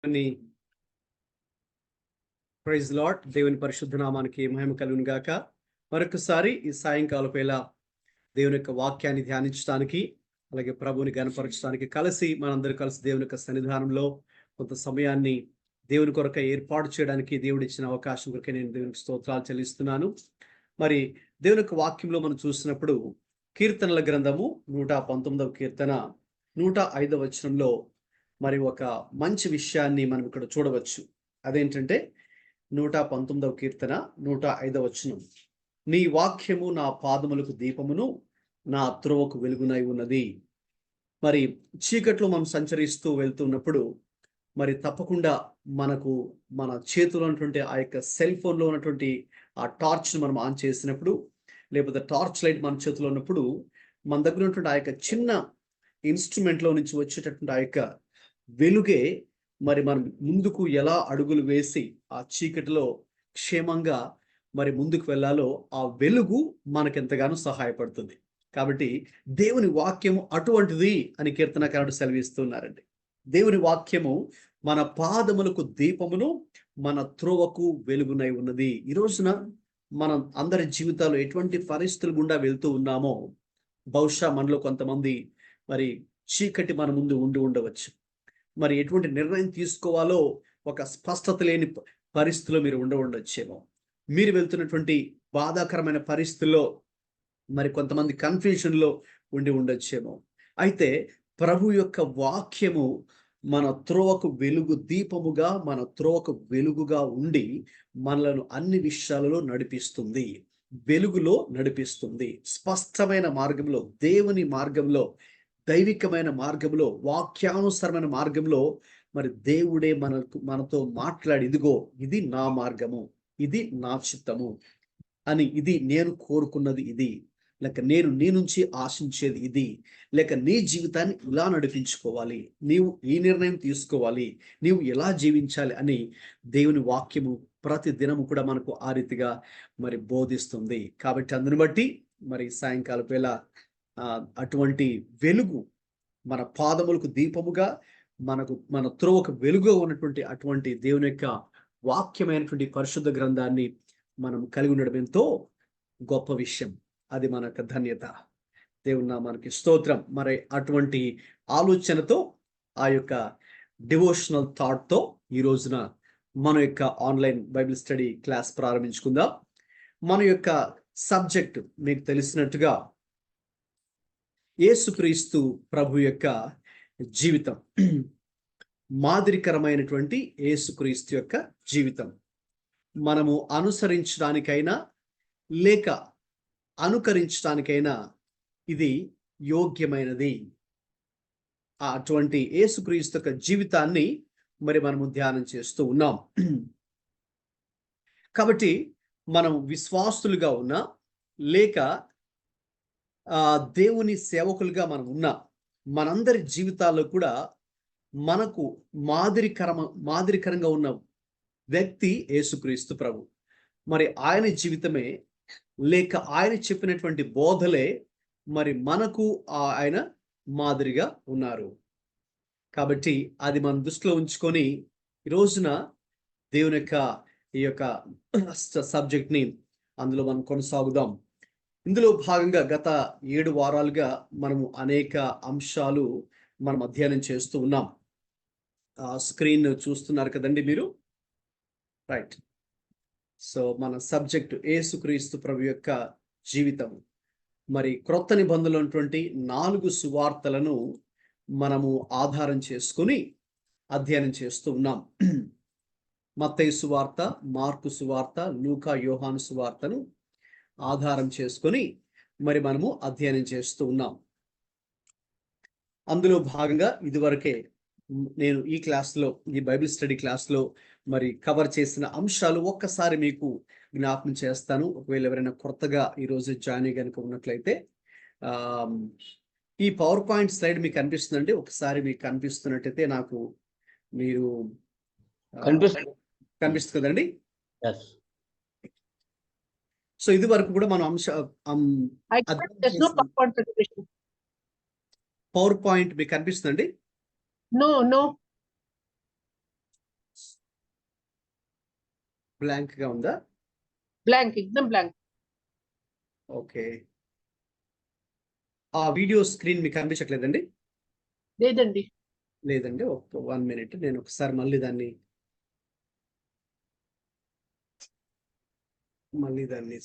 అని praise lord. దేవుని పరిశుద్ధ నామానికి మహిమ కలుగును గాక. మరొకసారి ఈ సాయంకాలం వేళ దేవుని యొక్క వాక్యాన్ని ధ్యానించడానికి, అలాగే ప్రభువుని గణపరచడానికి మనందరూ కలిసి దేవుని యొక్క సన్నిధానంలో కొంత సమయాన్ని దేవుని కొరకై ఏర్పాటు చేయడానికి దేవుడు ఇచ్చిన అవకాశం కొరకే నేను దేవునికి స్తోత్రాలు చెల్లిస్తున్నాను. మరి దేవుని యొక్క వాక్యంలో మనం చూసినప్పుడు కీర్తనల గ్రంథము 119వ కీర్తన 105వ వచనంలో మరి ఒక మంచి విషయాన్ని మనం ఇక్కడ చూడవచ్చు. అదేంటంటే 119వ కీర్తన 105వ వచనం, నీ వాక్యము నా పాదములకు దీపమును, నా త్రోవకు వెలుగునై ఉన్నది. మరి చీకట్లో మనం సంచరిస్తూ వెళ్తున్నప్పుడు మరి తప్పకుండా మన చేతిలో ఉన్నటువంటి ఆ యొక్క సెల్ ఫోన్లో ఉన్నటువంటి ఆ టార్చ్ను మనం ఆన్ చేసినప్పుడు, లేకపోతే టార్చ్ లైట్ మన చేతిలో ఉన్నప్పుడు, మన దగ్గర ఉన్నటువంటి ఆ యొక్క చిన్న ఇన్స్ట్రుమెంట్లో నుంచి వచ్చేటటువంటి ఆ యొక్క వెలుగే మరి మనం ముందుకు ఎలా అడుగులు వేసి ఆ చీకటిలో క్షేమంగా మరి ముందుకు వెళ్ళాలో ఆ వెలుగు మనకెంతగానో సహాయపడుతుంది. కాబట్టి దేవుని వాక్యము అటువంటిది అని కీర్తనకారుడు సెలవిస్తున్నారండి. దేవుని వాక్యము మన పాదములకు దీపమును, మన త్రోవకు వెలుగునై ఉన్నది. ఈ రోజున మనం అందరి జీవితాల్లో ఎటువంటి పరిస్థితులు గుండా వెళ్తూ ఉన్నామో, బహుశా మనలో కొంతమంది మరి చీకటి మన ముందు ఉండవచ్చు. మరి ఎటువంటి నిర్ణయం తీసుకోవాలో ఒక స్పష్టత లేని పరిస్థితిలో మీరు ఉండవచ్చేమో. మీరు వెళ్తున్నటువంటి బాధాకరమైన పరిస్థితుల్లో మరి కొంతమంది కన్ఫ్యూజన్లో ఉండొచ్చేమో. అయితే ప్రభు యొక్క వాక్యము మన త్రోవకు వెలుగు దీపముగా, మన త్రోవకు వెలుగుగా ఉండి మనలను అన్ని విషయాలలో నడిపిస్తుంది, వెలుగులో నడిపిస్తుంది. స్పష్టమైన మార్గంలో, దేవుని మార్గంలో, దైవికమైన మార్గంలో, వాక్యానుసరమైన మార్గంలో మరి దేవుడే మనతో మాట్లాడి, ఇదిగో ఇది నా మార్గము, ఇది నా చిత్తము అని, ఇది నేను కోరుకున్నది ఇది, లేక నేను నీ నుంచి ఆశించేది ఇది, లేక నీ జీవితాన్ని ఇలా నడిపించుకోవాలి, నీవు ఈ నిర్ణయం తీసుకోవాలి, నీవు ఎలా జీవించాలి అని దేవుని వాక్యము ప్రతి దినము కూడా మనకు ఆ రీతిగా మరి బోధిస్తుంది. కాబట్టి అందుని బట్టి మరి సాయంకాలం వేళ అటువంటి వెలుగు మన పాదములకు దీపముగా, మన త్రోవకు వెలుగుగా ఉన్నటువంటి అటువంటి దేవుని యొక్క వాక్యమైనటువంటి పరిశుద్ధ గ్రంథాన్ని మనం కలిగి ఉండడం ఎంతో గొప్ప విషయం. అది మన యొక్క ధన్యత. దేవుని నామానికి స్తోత్రం. మరి అటువంటి ఆలోచనతో, ఆ యొక్క డివోషనల్ థాట్తో ఈ రోజున మన యొక్క ఆన్లైన్ బైబిల్ స్టడీ క్లాస్ ప్రారంభించుకుందాం. మన యొక్క సబ్జెక్ట్ మీకు తెలిసినట్టుగా యేసుక్రీస్తు ప్రభు యొక్క జీవితం, మాదిరికరమైనటువంటి యేసుక్రీస్తు యొక్క జీవితం మనము అనుసరించడానికైనా లేక అనుకరించడానికైనా ఇది యోగ్యమైనది. అటువంటి యేసుక్రీస్తు యొక్క జీవితాన్ని మరి మనము ధ్యానం చేస్తూ ఉన్నాం. కాబట్టి మనం విశ్వాసులుగా ఉన్నా లేక దేవుని సేవకులుగా మనం ఉన్నా, మనందరి జీవితాల్లో కూడా మనకు మాదిరికరంగా ఉన్న వ్యక్తి యేసుక్రీస్తు ప్రభు. మరి ఆయన జీవితమే లేక ఆయన చెప్పినటువంటి బోధలే మరి మనకు ఆయన మాదిరిగా ఉన్నారు. కాబట్టి అది మనం దృష్టిలో ఉంచుకొని ఈ రోజున దేవుని యొక్క ఈ యొక్క సబ్జెక్ట్ని అందులో మనం కొనసాగుదాం. ఇందులో భాగంగా గత 7 వారాలుగా మనము అనేక అంశాలు మనం అధ్యయనం చేస్తూ ఉన్నాం. స్క్రీన్ చూస్తున్నారు కదండి మీరు, రైట్? సో మన సబ్జెక్ట్ యేసుక్రీస్తు ప్రభు యొక్క జీవితం. మరి క్రొత్త నిబంధనలో ఉన్నటువంటి 4 సువార్తలను మనము ఆధారం చేసుకుని అధ్యయనం చేస్తూ ఉన్నాం. మత్తయి సువార్త, మార్కు సువార్త, లూకా, యోహాను సువార్తను ఆధారం చేసుకొని మరి మనము అధ్యయనం చేస్తూ ఉన్నాం. అందులో భాగంగా ఇదివరకే నేను ఈ క్లాస్లో, ఈ బైబిల్ స్టడీ క్లాస్లో మరి కవర్ చేసిన అంశాలు ఒక్కసారి మీకు జ్ఞాపకం చేస్తాను. ఒకవేళ ఎవరైనా కొత్తగా ఈరోజు జాయిన్ కనుక ఉన్నట్లయితే, ఈ పవర్ పాయింట్ స్లైడ్ మీకు కనిపిస్తుందండి. ఒకసారి మీకు కనిపిస్తున్నట్టయితే నాకు మీరు కనిపిస్తుంది కదండి. సో ఇది వరకు కూడా మనం పవర్ పాయింట్ మీకు కనిపిస్తుందండి. నో బ్లాంక్ గా ఉందా? Blank, exam blank. ఓకే. ఆ వీడియో స్క్రీన్ మీకు కనిపించట్లేదండి? లేదండి. లేదండి, 1 మినిట్, నేను ఒకసారి మళ్ళీ దాన్ని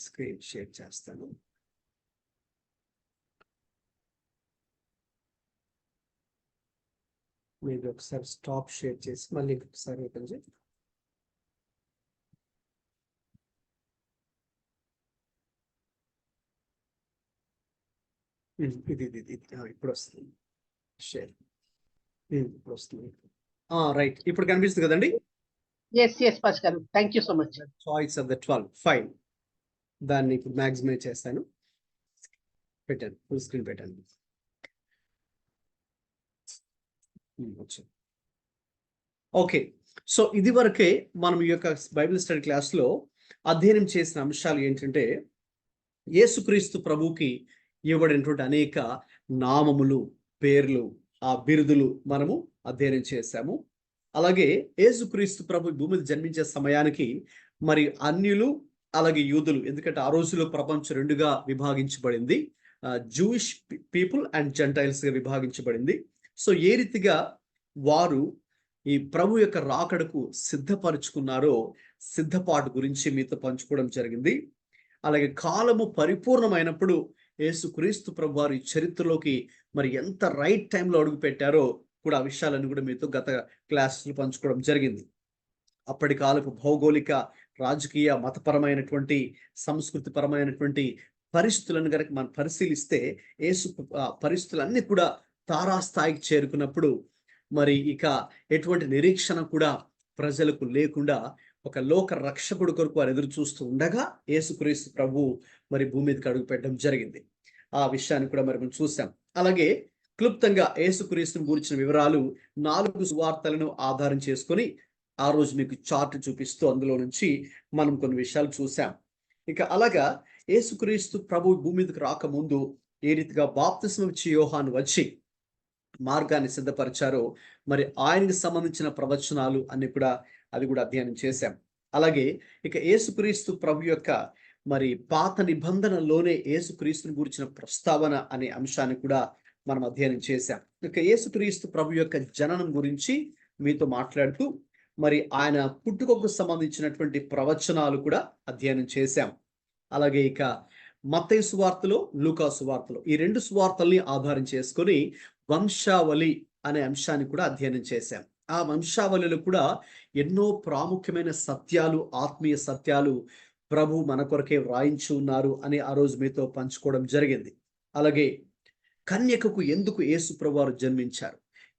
స్క్రీన్ షేర్ చేస్తాను. మీరు ఒకసారి స్టాప్ షేర్ చేసి మళ్ళీ ఒకసారి ఓపెన్ చేయండి. ఇది ఇప్పుడు వస్తుంది షేర్. ఇప్పుడు వస్తుంది. రైట్, ఇప్పుడు కనిపిస్తుంది కదండి? ఎస్ పాస్టర్ గారు, thank you so much. Choice of the 12 file, దాన్ని ఇప్పుడు మ్యాక్సిమైజ్ చేస్తాను. పెట్టాను, ఫుల్ స్క్రీన్ పెట్టాను. ఓకే, సో ఇది వరకే మనం ఈ యొక్క బైబిల్ స్టడీ క్లాస్లో అధ్యయనం చేసిన అంశాలు ఏంటంటే, యేసుక్రీస్తు ప్రభువుకి ఇవ్వబడినటువంటి అనేక నామములు, పేర్లు, ఆ బిరుదులు మనము అధ్యయనం చేశాము. అలాగే యేసుక్రీస్తు ప్రభు భూమి మీద జన్మించే సమయానికి మరి అన్యులు అలాగే యూదులు, ఎందుకంటే ఆ రోజుల్లో ప్రపంచం రెండుగా విభాగించబడింది, జూయిష్ పీపుల్ అండ్ జెంటైల్స్ గా విభాగించబడింది. సో ఏ రీతిగా వారు ఈ ప్రభు యొక్క రాకడకు సిద్ధపరుచుకున్నారో సిద్ధపాటు గురించి మీతో పంచుకోవడం జరిగింది. అలాగే కాలము పరిపూర్ణమైనప్పుడు యేసుక్రీస్తు ప్రభు వారి చరిత్రలోకి మరి ఎంత రైట్ టైంలో అడుగు పెట్టారో కూడా ఆ విషయాలను కూడా మీతో గత క్లాసులు పంచుకోవడం జరిగింది. అప్పటి కాలపు భౌగోళిక, రాజకీయ, మతపరమైనటువంటి, సంస్కృతి పరమైనటువంటి పరిస్థితులను కనుక మనం పరిశీలిస్తే యేసు పరిస్థితులన్నీ కూడా తారాస్థాయికి చేరుకున్నప్పుడు మరి ఇక ఎటువంటి నిరీక్షణ కూడా ప్రజలకు లేకుండా ఒక లోక రక్షకుడు కొరకు వారు ఎదురు చూస్తూ ఉండగా యేసుక్రీస్తు ప్రభు మరి భూమి మీదకి అడుగు పెట్టడం జరిగింది. ఆ విషయాన్ని కూడా మరి మనం చూసాం. అలాగే క్లుప్తంగా యేసుక్రీస్తుని గురించిన వివరాలు 4 సువార్తలను ఆధారం చేసుకొని ఆ రోజు మీకు చార్ట్ చూపిస్తూ అందులో నుంచి మనం కొన్ని విషయాలు చూసాం. ఇక అలాగా యేసుక్రీస్తు ప్రభు భూమి మీదకి రాకముందు ఏ రీతిగా బాప్తిస్మం ఇచ్చే యోహాను వచ్చి మార్గాన్ని సిద్ధపరిచారో మరి ఆయనకి సంబంధించిన ప్రవచనాలు అన్ని కూడా అది కూడా అధ్యయనం చేశాం. అలాగే ఇక యేసుక్రీస్తు ప్రభు యొక్క మరి పాత నిబంధనలోనే యేసుక్రీస్తుని గురించిన ప్రస్తావన అనే అంశాన్ని కూడా మనం అధ్యయనం చేశాం. ఇక యేసుక్రీస్తు ప్రభు యొక్క జననం గురించి మీతో మాట్లాడుతూ మరి ఆయన పుట్టుకకు సంబంధించినటువంటి ప్రవచనాలు కూడా అధ్యయనం చేశాం. అలాగే ఇక మత్తయి సువార్తలో, లూకా సువార్తలో ఈ 2 సువార్తల్ని ఆధారం చేసుకొని వంశావళి అనే అంశాన్ని కూడా అధ్యయనం చేశాం. ఆ వంశావళిలో కూడా ఎన్నో ప్రాముఖ్యమైన సత్యాలు, ఆత్మీయ సత్యాలు ప్రభు మన కొరకే వ్రాయించి ఉన్నారు అని ఆ రోజు మీతో పంచుకోవడం జరిగింది. అలాగే కన్యకకు ఎందుకు యేసు ప్రభు వారు జన్మించారు,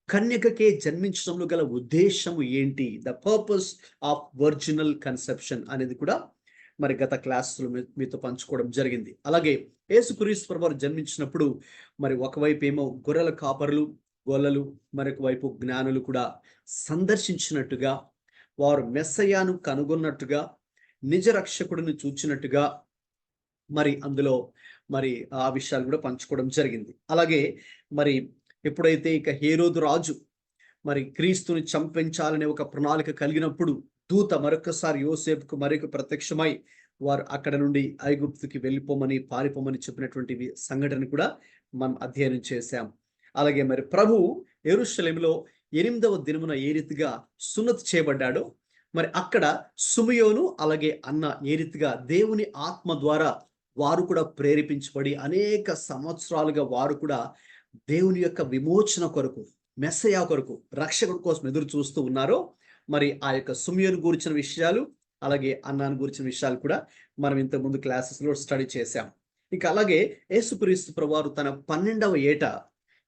కన్యకకే జన్మించడంలో గల ఉద్దేశం ఏంటి, the purpose of virginal conception అనేది కూడా మరి గత క్లాసులో మీతో పంచుకోవడం జరిగింది. అలాగే యేసుక్రీస్తు ప్రభు వారు జన్మించినప్పుడు మరి ఒకవైపు ఏమో గొర్రెల కాపరులు, గొల్లలు, మరొక వైపు జ్ఞానులు కూడా సందర్శించినట్టుగా, వారు మెస్సయాను కనుగొన్నట్టుగా, నిజ రక్షకుడిని చూచినట్టుగా మరి అందులో మరి ఆ విషయాలు కూడా పంచుకోవడం జరిగింది. అలాగే మరి ఎప్పుడైతే ఇక హేరోదు రాజు మరి క్రీస్తుని చంపించాలనే ఒక ప్రణాళిక కలిగినప్పుడు దూత మరొకసారి యోసేపుకు మరొక ప్రత్యక్షమై వారు అక్కడ నుండి ఐగుప్తుకి వెళ్ళిపోమని, పారిపోమని చెప్పినటువంటి సంఘటన కూడా మనం అధ్యయనం చేశాం. అలాగే మరి ప్రభు యెరూషలేములో 8వ దినమున ఏ రీతిగా సున్నతి చేయబడ్డాడో మరి అక్కడ సుమయోను అలాగే అన్న ఏ రీతిగా దేవుని ఆత్మ ద్వారా వారు కూడా ప్రేరేపించబడి అనేక సంవత్సరాలుగా వారు కూడా దేవుని యొక్క విమోచన కొరకు, మెస్సయా కొరకు, రక్షకుడి కోసం ఎదురు చూస్తూ ఉన్నారో మరి ఆ యొక్క సుమయోను గురించిన విషయాలు అలాగే అన్నాను గురించిన విషయాలు కూడా మనం ఇంతకుముందు క్లాసెస్లో స్టడీ చేశాం. ఇక అలాగే యేసుక్రీస్తు ప్రభువారు తన 12వ ఏట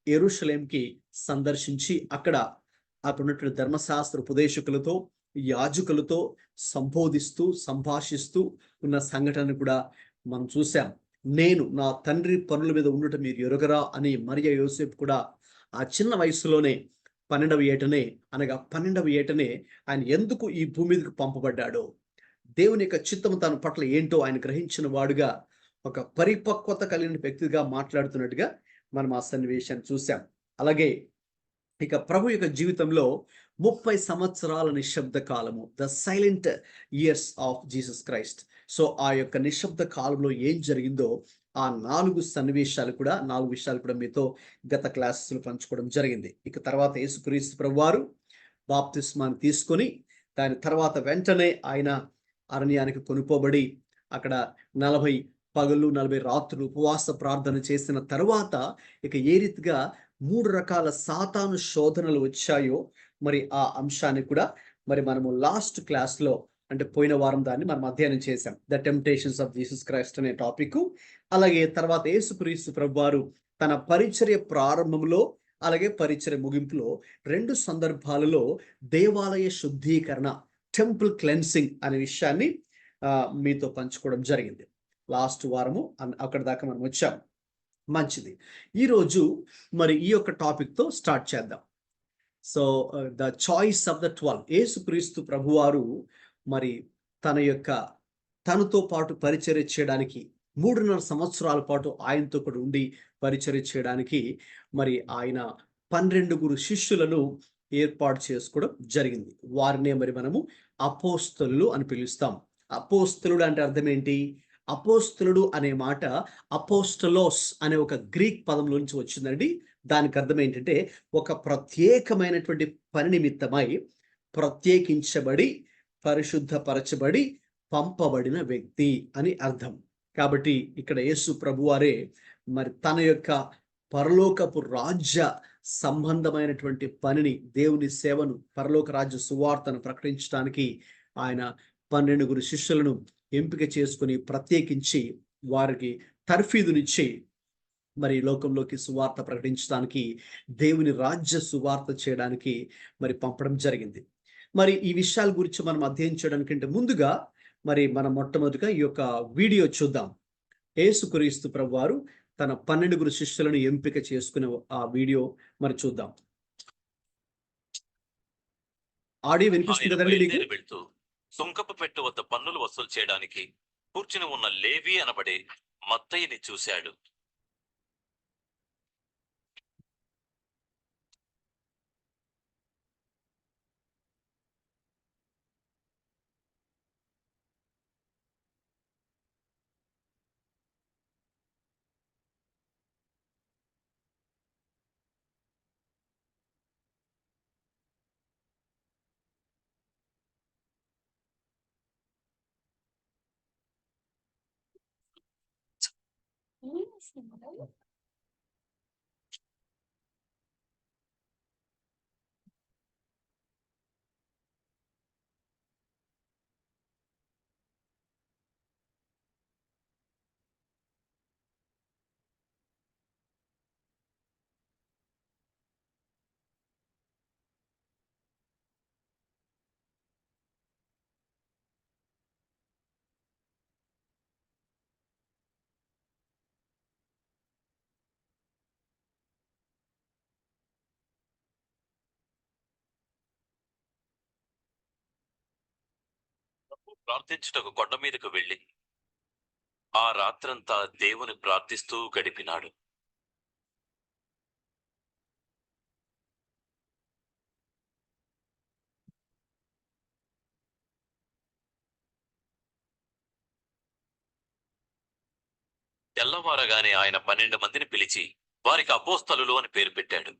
యెరూషలేంకి సందర్శించి అక్కడ ఉన్నటువంటి ధర్మశాస్త్ర ఉపదేశకులతో, యాజకులతో సంబోధిస్తూ, సంభాషిస్తూ ఉన్న సంఘటన కూడా మనం చూసాం. నేను నా తండ్రి పనుల మీద ఉండటం మీరు ఎరుగరా అని మరియ యోసేపు కూడా ఆ చిన్న వయసులోనే 12వ ఏటనే అనగా 12వ ఏటనే ఆయన ఎందుకు ఈ భూమి మీదకి పంపబడ్డాడో, దేవుని యొక్క చిత్తము తన పట్ల ఏంటో ఆయన గ్రహించిన వాడుగా, ఒక పరిపక్వత కలిగిన వ్యక్తిగా మాట్లాడుతున్నట్టుగా మనం ఆ సన్నివేశాన్ని చూసాం. అలాగే ఇక ప్రభు యొక్క జీవితంలో 30 సంవత్సరాల నిశ్శబ్ద కాలము, the silent years of Jesus Christ. So ఆ యొక్క నిశ్శబ్ద కాలంలో ఏం జరిగిందో ఆ 4 విషయాలు కూడా మీతో గత క్లాసెస్లో పంచుకోవడం జరిగింది. ఇక తర్వాత యేసుక్రీస్తు ప్రభువారు బాప్తిస్మాన్ని తీసుకొని దాని తర్వాత వెంటనే ఆయన అరణ్యానికి కొనుపోబడి అక్కడ 40 పగలు 40 రాత్రులు ఉపవాస ప్రార్థన చేసిన తర్వాత ఇక ఏ రీతిగా 3 రకాల సాతాను శోధనలు వచ్చాయో మరి ఆ అంశాన్ని కూడా మరి మనము లాస్ట్ క్లాస్లో అంటే పోయిన వారం దాన్ని మనం అధ్యయనం చేశాం. The temptations of Jesus Christ అనే టాపిక్. అలాగే తర్వాత యేసుక్రీస్తు ప్రభువారు తన పరిచర్య ప్రారంభంలో అలాగే పరిచర్య ముగింపులో 2 సందర్భాలలో దేవాలయ శుద్ధీకరణ, టెంపుల్ క్లెన్సింగ్ అనే విషయాన్ని మీతో పంచుకోవడం జరిగింది. లాస్ట్ వారము అక్కడ దాకా మనం వచ్చాం. మంచిది. ఈరోజు మరి ఈ యొక్క టాపిక్తో స్టార్ట్ చేద్దాం. So the choice of the 12. యేసుక్రీస్తు ప్రభువారు మరి తనతో పాటు పరిచర్య చేయడానికి 3.5 సంవత్సరాల పాటు ఆయనతో కూడా ఉండి పరిచర్య చేయడానికి మరి ఆయన 12 శిష్యులను ఏర్పాటు చేసుకోవడం జరిగింది. వారినే మరి మనము అపోస్తలులు అని పిలుస్తాం. అపోస్తలుడు అంటే అర్థం ఏంటి? అపోస్తలుడు అనే మాట అపోస్టలోస్ అనే ఒక గ్రీక్ పదం నుంచి వచ్చిందండి. దానికి అర్థం ఏంటంటే ఒక ప్రత్యేకమైనటువంటి పని నిమిత్తమై ప్రత్యేకించబడి పరిశుద్ధపరచబడి పంపబడిన వ్యక్తి అని అర్థం. కాబట్టి ఇక్కడ యేసు ప్రభువారే మరి తన యొక్క పరలోకపు రాజ్య సంబంధమైనటువంటి పనిని, దేవుని సేవను, పరలోక రాజ్య సువార్తను ప్రకటించడానికి ఆయన 12 శిష్యులను ఎంపిక చేసుకుని ప్రత్యేకించి వారికి తర్ఫీదునిచ్చి మరి లోకంలోకి సువార్త ప్రకటించడానికి, దేవుని రాజ్య సువార్త చేయడానికి మరి పంపడం జరిగింది. మరి ఈ విషయాల గురించి మనం అధ్యయనం చేయడానికంటే ముందుగా మరి మనం మొట్టమొదటిగా ఈ యొక్క వీడియో చూద్దాం. యేసుక్రీస్తు ప్రభువారు తన 12 శిష్యులను ఎంపిక చేసుకునే ఆ వీడియో మరి చూద్దాం. ఆడియో వినిపిస్తుంది కదండి మీకు? వెళ్తూ సుంకపు పెట్టు వద్ద పన్నులు వసూలు చేయడానికి కూర్చుని ఉన్న లేవి అనబడే మత్తయిని చూశాడు. ప్రార్థించుటకు కొండ మీదకు వెళ్ళి ఆ రాత్రంతా దేవుని ప్రార్థిస్తూ గడిపినాడు. తెల్లవారగానే ఆయన 12 మందిని పిలిచి వారికి అపోస్తలులు అని పేరు పెట్టాడు.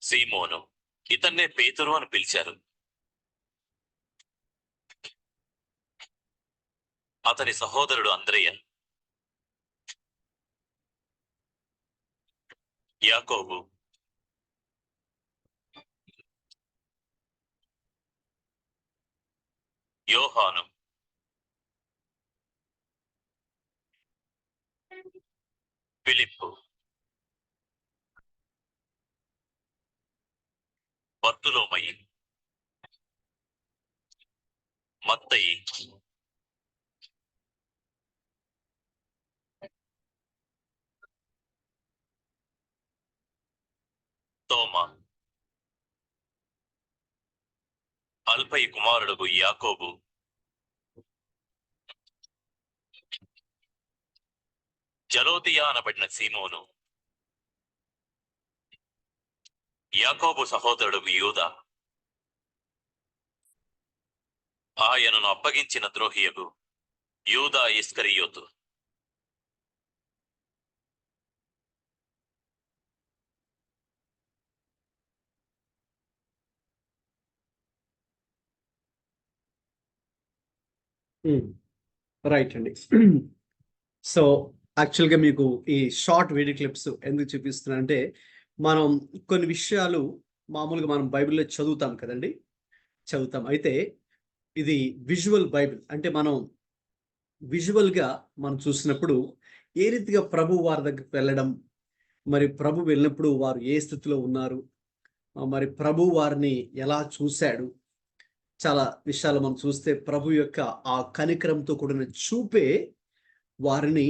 సీమోను, ఇతన్నే పేతురు అని పిలిచారు. అతని సహోదరుడు అంద్రెయ, యాకోబు, యోహాను, ఫిలిప్పు, బర్తులోమయి, మత్తయి, తోమా, అల్ఫయి కుమారుడు యాకోబు, జలోదియా అనబడిన సీమోను, యాకోబు సహోదరుడు యూదా, ఆయనను అప్పగించిన ద్రోహియగు యూదా ఇస్కరియోతు. రైట్ అండి. సో యాక్చువల్గా మీకు ఈ షార్ట్ వీడియో క్లిప్స్ ఎందుకు చూపిస్తున్నానంటే, మనం కొన్ని విషయాలు మామూలుగా మనం బైబిల్లో చదువుతాం కదండి, చదువుతాం. అయితే ఇది విజువల్ బైబిల్ అంటే మనం విజువల్గా మనం చూసినప్పుడు ఏ రీతిగా ప్రభు వారి దగ్గరికి వెళ్ళడం, మరి ప్రభు వెళ్ళినప్పుడు వారు ఏ స్థితిలో ఉన్నారు, మరి ప్రభు వారిని ఎలా చూశాడు, చాలా విషయాలు మనం చూస్తే ప్రభు యొక్క ఆ కనికరంతో కూడిన చూపే వారిని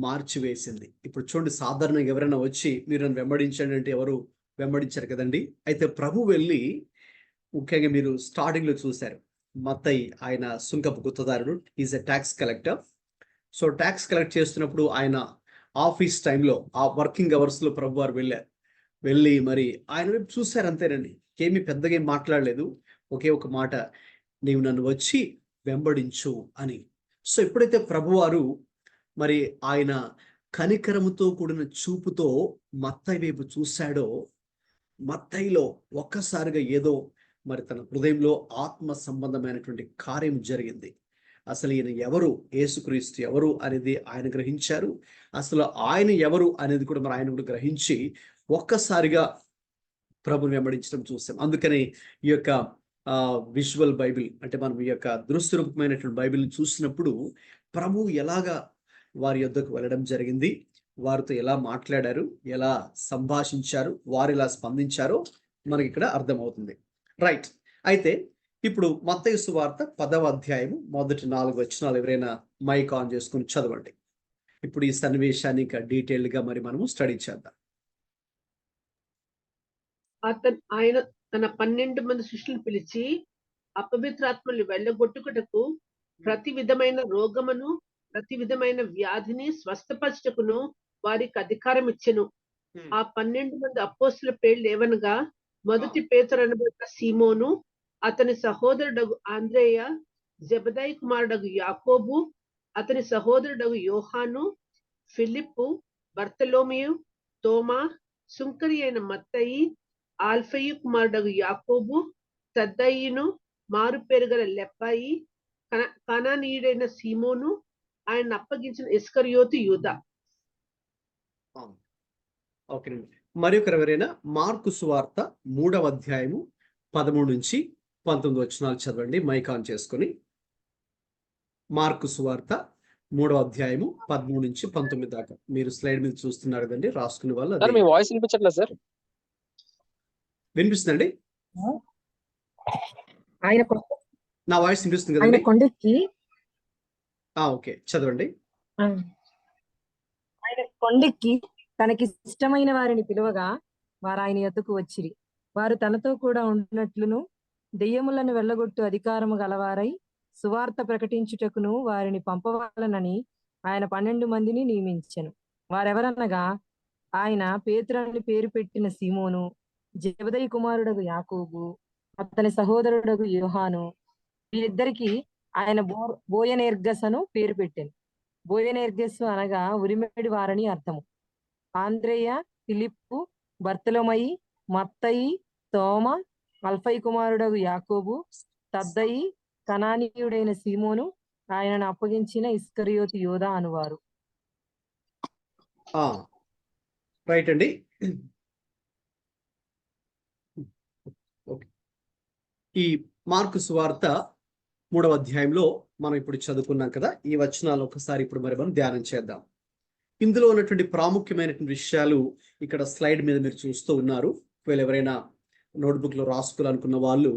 మార్చివేసింది. ఇప్పుడు చూడండి, సాధారణంగా ఎవరైనా వచ్చి మీరు నన్ను వెంబడించండి అంటే ఎవరు వెంబడించారు కదండి. అయితే ప్రభు వెళ్ళి, ముఖ్యంగా మీరు స్టార్టింగ్ లో చూశారు, మత్తయి ఆయన సుంకపు గుత్తదారుడు, is a tax collector. So tax collect చేస్తున్నప్పుడు ఆయన ఆఫీస్ టైంలో ఆ వర్కింగ్ అవర్స్ లో ప్రభు వారు వెళ్ళి మరి ఆయన వైపు చూశారు, అంతేనండి. ఏమీ పెద్దగా ఏం మాట్లాడలేదు, ఒకే ఒక మాట, నీవు నన్ను వచ్చి వెంబడించు అని. సో ఎప్పుడైతే ప్రభువారు మరి ఆయన కనికరముతో కూడిన చూపుతో మత్తయి వైపు చూశాడో, మత్తయిలో ఒక్కసారిగా ఏదో మరి తన హృదయంలో ఆత్మ సంబంధమైనటువంటి కార్యం జరిగింది. అసలు ఈయన ఎవరు, యేసుక్రీస్తు ఎవరు అనేది ఆయన గ్రహించారు. అసలు ఆయన ఎవరు అనేది కూడా మరి ఆయన కూడా గ్రహించి ఒక్కసారిగా ప్రభుని వెంబడించడం చూసాం. అందుకని ఈ యొక్క విజువల్ బైబిల్ అంటే మనం ఈ యొక్క దృశ్యరూపమైనటువంటి బైబిల్ని చూసినప్పుడు ప్రభు ఎలాగా వారి యొద్దకు వెళ్ళడం జరిగింది, వారితో ఎలా మాట్లాడారు, ఎలా సంభాషించారు, వారు ఎలా స్పందించారో మనకి ఇక్కడ అర్థమవుతుంది. రైట్. అయితే ఇప్పుడు మత్తయి సువార్త 10వ అధ్యాయము మొదటి 4 వచనాలు ఎవరైనా మైక్ ఆన్ చేసుకుని చదవండి. ఇప్పుడు ఈ సన్నివేశాన్ని ఇంకా డీటెయిల్డ్ గా మరి మనము స్టడీ చేద్దాం. ఆయన తన 12 మంది శిష్యులను పిలిచి, అపవిత్రాత్మల్ని వెళ్ళగొట్టుటకు, ప్రతి విధమైన రోగమును, ప్రతి విధమైన వ్యాధిని స్వస్థపరచుటకును వారికి అధికారం ఇచ్చెను. ఆ 12 మంది అపోస్తుల పేర్లు ఏవనగా, మొదటి పేతురు అనబడిన సీమోను, అతని సహోదరుడగు ఆంద్రేయ, జెబెదాయి కుమారుడగు యాకోబు, అతని సహోదరుడగు యోహాను, ఫిలిప్పు, బర్తలోమియు, తోమా, సుంకరి అయిన మత్తయి, ఆల్ఫయి కుమారుడగు యాకోబు, తద్దయిను, మారు పేరు గల లెప్పాయి, కనానీయుడైన సీమోను, ఆయన అప్పగించిన ఇస్కరియోతు యూదా. ఓకేనండి. మరి ఒకరు ఎవరైనా మార్కు సువార్త 3వ అధ్యాయము 13 నుంచి 19 వచనాలు చదవండి, మైక్ ఆన్ చేసుకొని. మార్కు సువార్త 3వ అధ్యాయము 13 నుంచి 19 దాకా మీరు స్లైడ్ మీద చూస్తున్నారు కదండి, రాసుకునే వాళ్ళు. మీ వాయిస్ వినిపించట్లేదు సార్? వినిపిస్తుందండి? నా వాయిస్ వినిపిస్తుంది ఆయన కదండి? కొండెక్కి ఓకే, చదవండి. ఆయన కొండెక్కి తనకి ఇష్టమైన వారిని పిలువగా వారు ఆయన యొద్దకు వచ్చిరి. వారు తనతో కూడా ఉన్నట్లును దెయ్యములను వెళ్ళగొట్టు అధికారము గలవారై సువార్త ప్రకటించుటకును వారిని పంపవాలనని ఆయన 12 మందిని నియమించెను. వారెవరనగా, ఆయన పేతురు అని పేరు పెట్టిన సీమోను, జెబెదాయి కుమారుడగు యాకోబు, అతని సహోదరుడగు యోహాను, వీరిద్దరికి ఆయన బోయనేర్గస్ అను పేరు పెట్టాను. బోయనేర్గస్సు అనగా ఉరిమెడి వారని అర్థము. ఆంద్రేయ, ఫిలిప్పు, బర్తలోమయి, మత్తయి, తోమ, అల్ఫయి కుమారుడగు యాకోబు, తద్దయి, కనానీయుడైన సీమోను, ఆయనను అప్పగించిన ఇస్కరియోతు యూదా అనువారు. రైట్ అండి. ఈ మార్కు సువార్త 3వ అధ్యాయంలో మనం ఇప్పుడు చదువుకున్నాం కదా, ఈ వచనాలు ఒకసారి ఇప్పుడు మరి మనం ధ్యానం చేద్దాం. ఇందులో ఉన్నటువంటి ప్రాముఖ్యమైనటువంటి విషయాలు ఇక్కడ స్లైడ్ మీద మీరు చూస్తూ ఉన్నారు. ఒకవేళ ఎవరైనా నోట్బుక్ లో రాసుకోవాలనుకున్న వాళ్ళు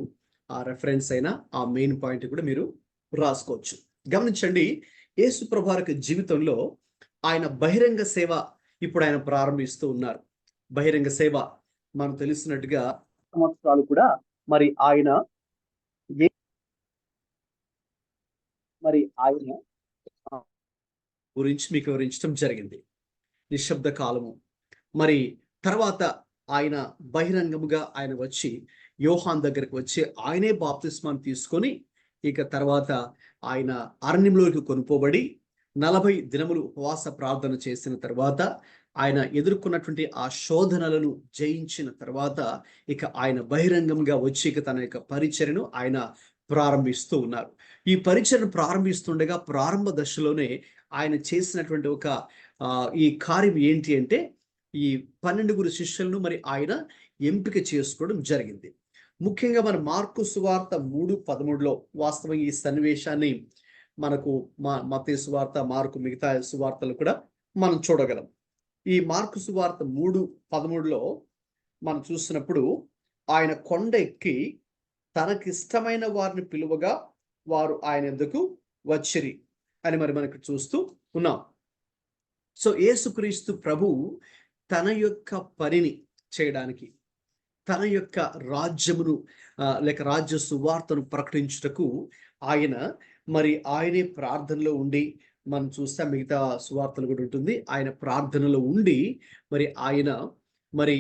ఆ రెఫరెన్స్ అయినా ఆ మెయిన్ పాయింట్ కూడా మీరు రాసుకోవచ్చు. గమనించండి, యేసు ప్రభువు యొక్క జీవితంలో ఆయన బహిరంగ సేవ ఇప్పుడు ఆయన ప్రారంభిస్తూ ఉన్నారు. బహిరంగ సేవ మనం తెలిసినట్టుగా సంవత్సరాలు కూడా మరి ఆయన గురించి మీకు వివరించడం జరిగింది. నిశ్శబ్ద కాలము. మరి తర్వాత ఆయన బహిరంగముగా ఆయన వచ్చి యోహాన్ దగ్గరికి వచ్చి ఆయనే బాప్తిస్మాన్ని తీసుకొని ఇక తర్వాత ఆయన అరణ్యంలోకి కొనుపోబడి 40 దినములు ఉపవాస ప్రార్థన చేసిన తర్వాత ఆయన ఎదుర్కొన్నటువంటి ఆ శోధనలను జయించిన తర్వాత ఇక ఆయన బహిరంగంగా వచ్చి ఇక తన యొక్క పరిచర్యను ఆయన ప్రారంభిస్తూ ఉన్నారు. ఈ పరిచర్ను ప్రారంభిస్తుండగా ప్రారంభ దశలోనే ఆయన చేసినటువంటి ఒక ఈ కార్యం ఏంటి అంటే ఈ 12 శిష్యులను మరి ఆయన ఎంపిక చేసుకోవడం జరిగింది. ముఖ్యంగా మన మార్కు సువార్త 3:13లో వాస్తవంగా ఈ సన్నివేశాన్ని మనకు మత్తయి సువార్త, మార్కు, మిగతా సువార్తలు కూడా మనం చూడగలం. ఈ మార్కు సువార్త 3:13లో మనం చూసినప్పుడు ఆయన కొండ ఎక్కి తనకిష్టమైన వారిని పిలువగా వారు ఆయన యొద్దకు వచ్చిరి అని మరి మనకు చూస్తూ ఉన్నాం. సో యేసుక్రీస్తు ప్రభువు తన యొక్క పనిని చేయడానికి, తన యొక్క రాజ్యమును లేక రాజ్య సువార్తను ప్రకటించుటకు ఆయన మరి ఆయనే ప్రార్థనలో ఉండి, మనం చూస్తే మిగతా సువార్తలు కూడా ఉంటుంది, ఆయన ప్రార్థనలో ఉండి మరి ఆయన మరి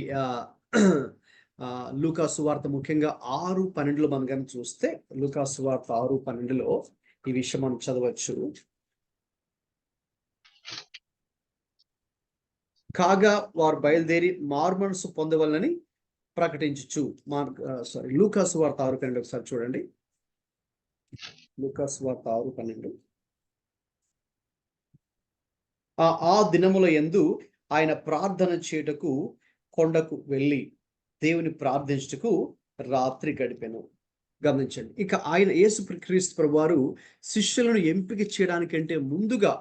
లూకా సువార్త ముఖ్యంగా 6:12లో మనం కానీ చూస్తే లూకా సువార్త 6:12లో ఈ విషయం మనం చదవచ్చు. కాగా వారు బయలుదేరి మారుమనసు పొందవలనని ప్రకటించుచు. లూకా సువార్త 6:12 ఒకసారి చూడండి. లూకా సువార్త 6:12. ఆ దినముల యందు ఆయన ప్రార్థన చేయుటకు కొండకు వెళ్ళి దేవుని ప్రార్థించుటకు రాత్రి గడిపెను. గమనించండి. ఇక ఆయన యేసుక్రీస్తు ప్రభువారు శిష్యులను ఎంపిక చేయడానికంటే ముందుగా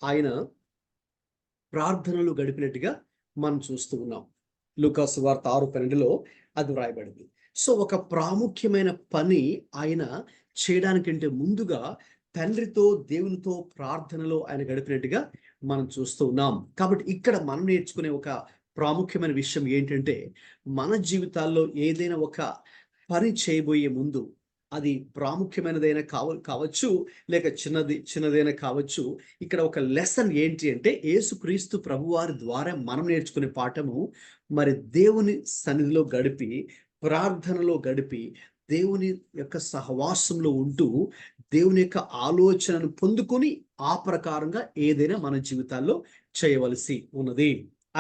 ఆయన ప్రార్థనలు గడిపినట్టుగా మనం చూస్తూ ఉన్నాం. లూకా సువార్త 6:12లో అది వ్రాయబడింది. సో ఒక ప్రాముఖ్యమైన పని ఆయన చేయడానికంటే ముందుగా తండ్రితో, దేవునితో ప్రార్థనలో ఆయన గడిపినట్టుగా మనం చూస్తూ ఉన్నాం. కాబట్టి ఇక్కడ మనం నేర్చుకునే ఒక ప్రాముఖ్యమైన విషయం ఏంటంటే, మన జీవితాల్లో ఏదైనా ఒక పని చేయబోయే ముందు అది ప్రాముఖ్యమైనదైనా కావచ్చు, లేక చిన్నదైనా కావచ్చు. ఇక్కడ ఒక లెసన్ ఏంటి అంటే, యేసుక్రీస్తు ప్రభువారి ద్వారా మనం నేర్చుకునే పాఠము, మరి దేవుని సన్నిధిలో గడిపి, ప్రార్థనలో గడిపి, దేవుని యొక్క సహవాసంలో ఉంటూ దేవుని యొక్క ఆలోచనను పొందుకొని ఆ ప్రకారంగా ఏదైనా మన జీవితాల్లో చేయవలసి ఉన్నది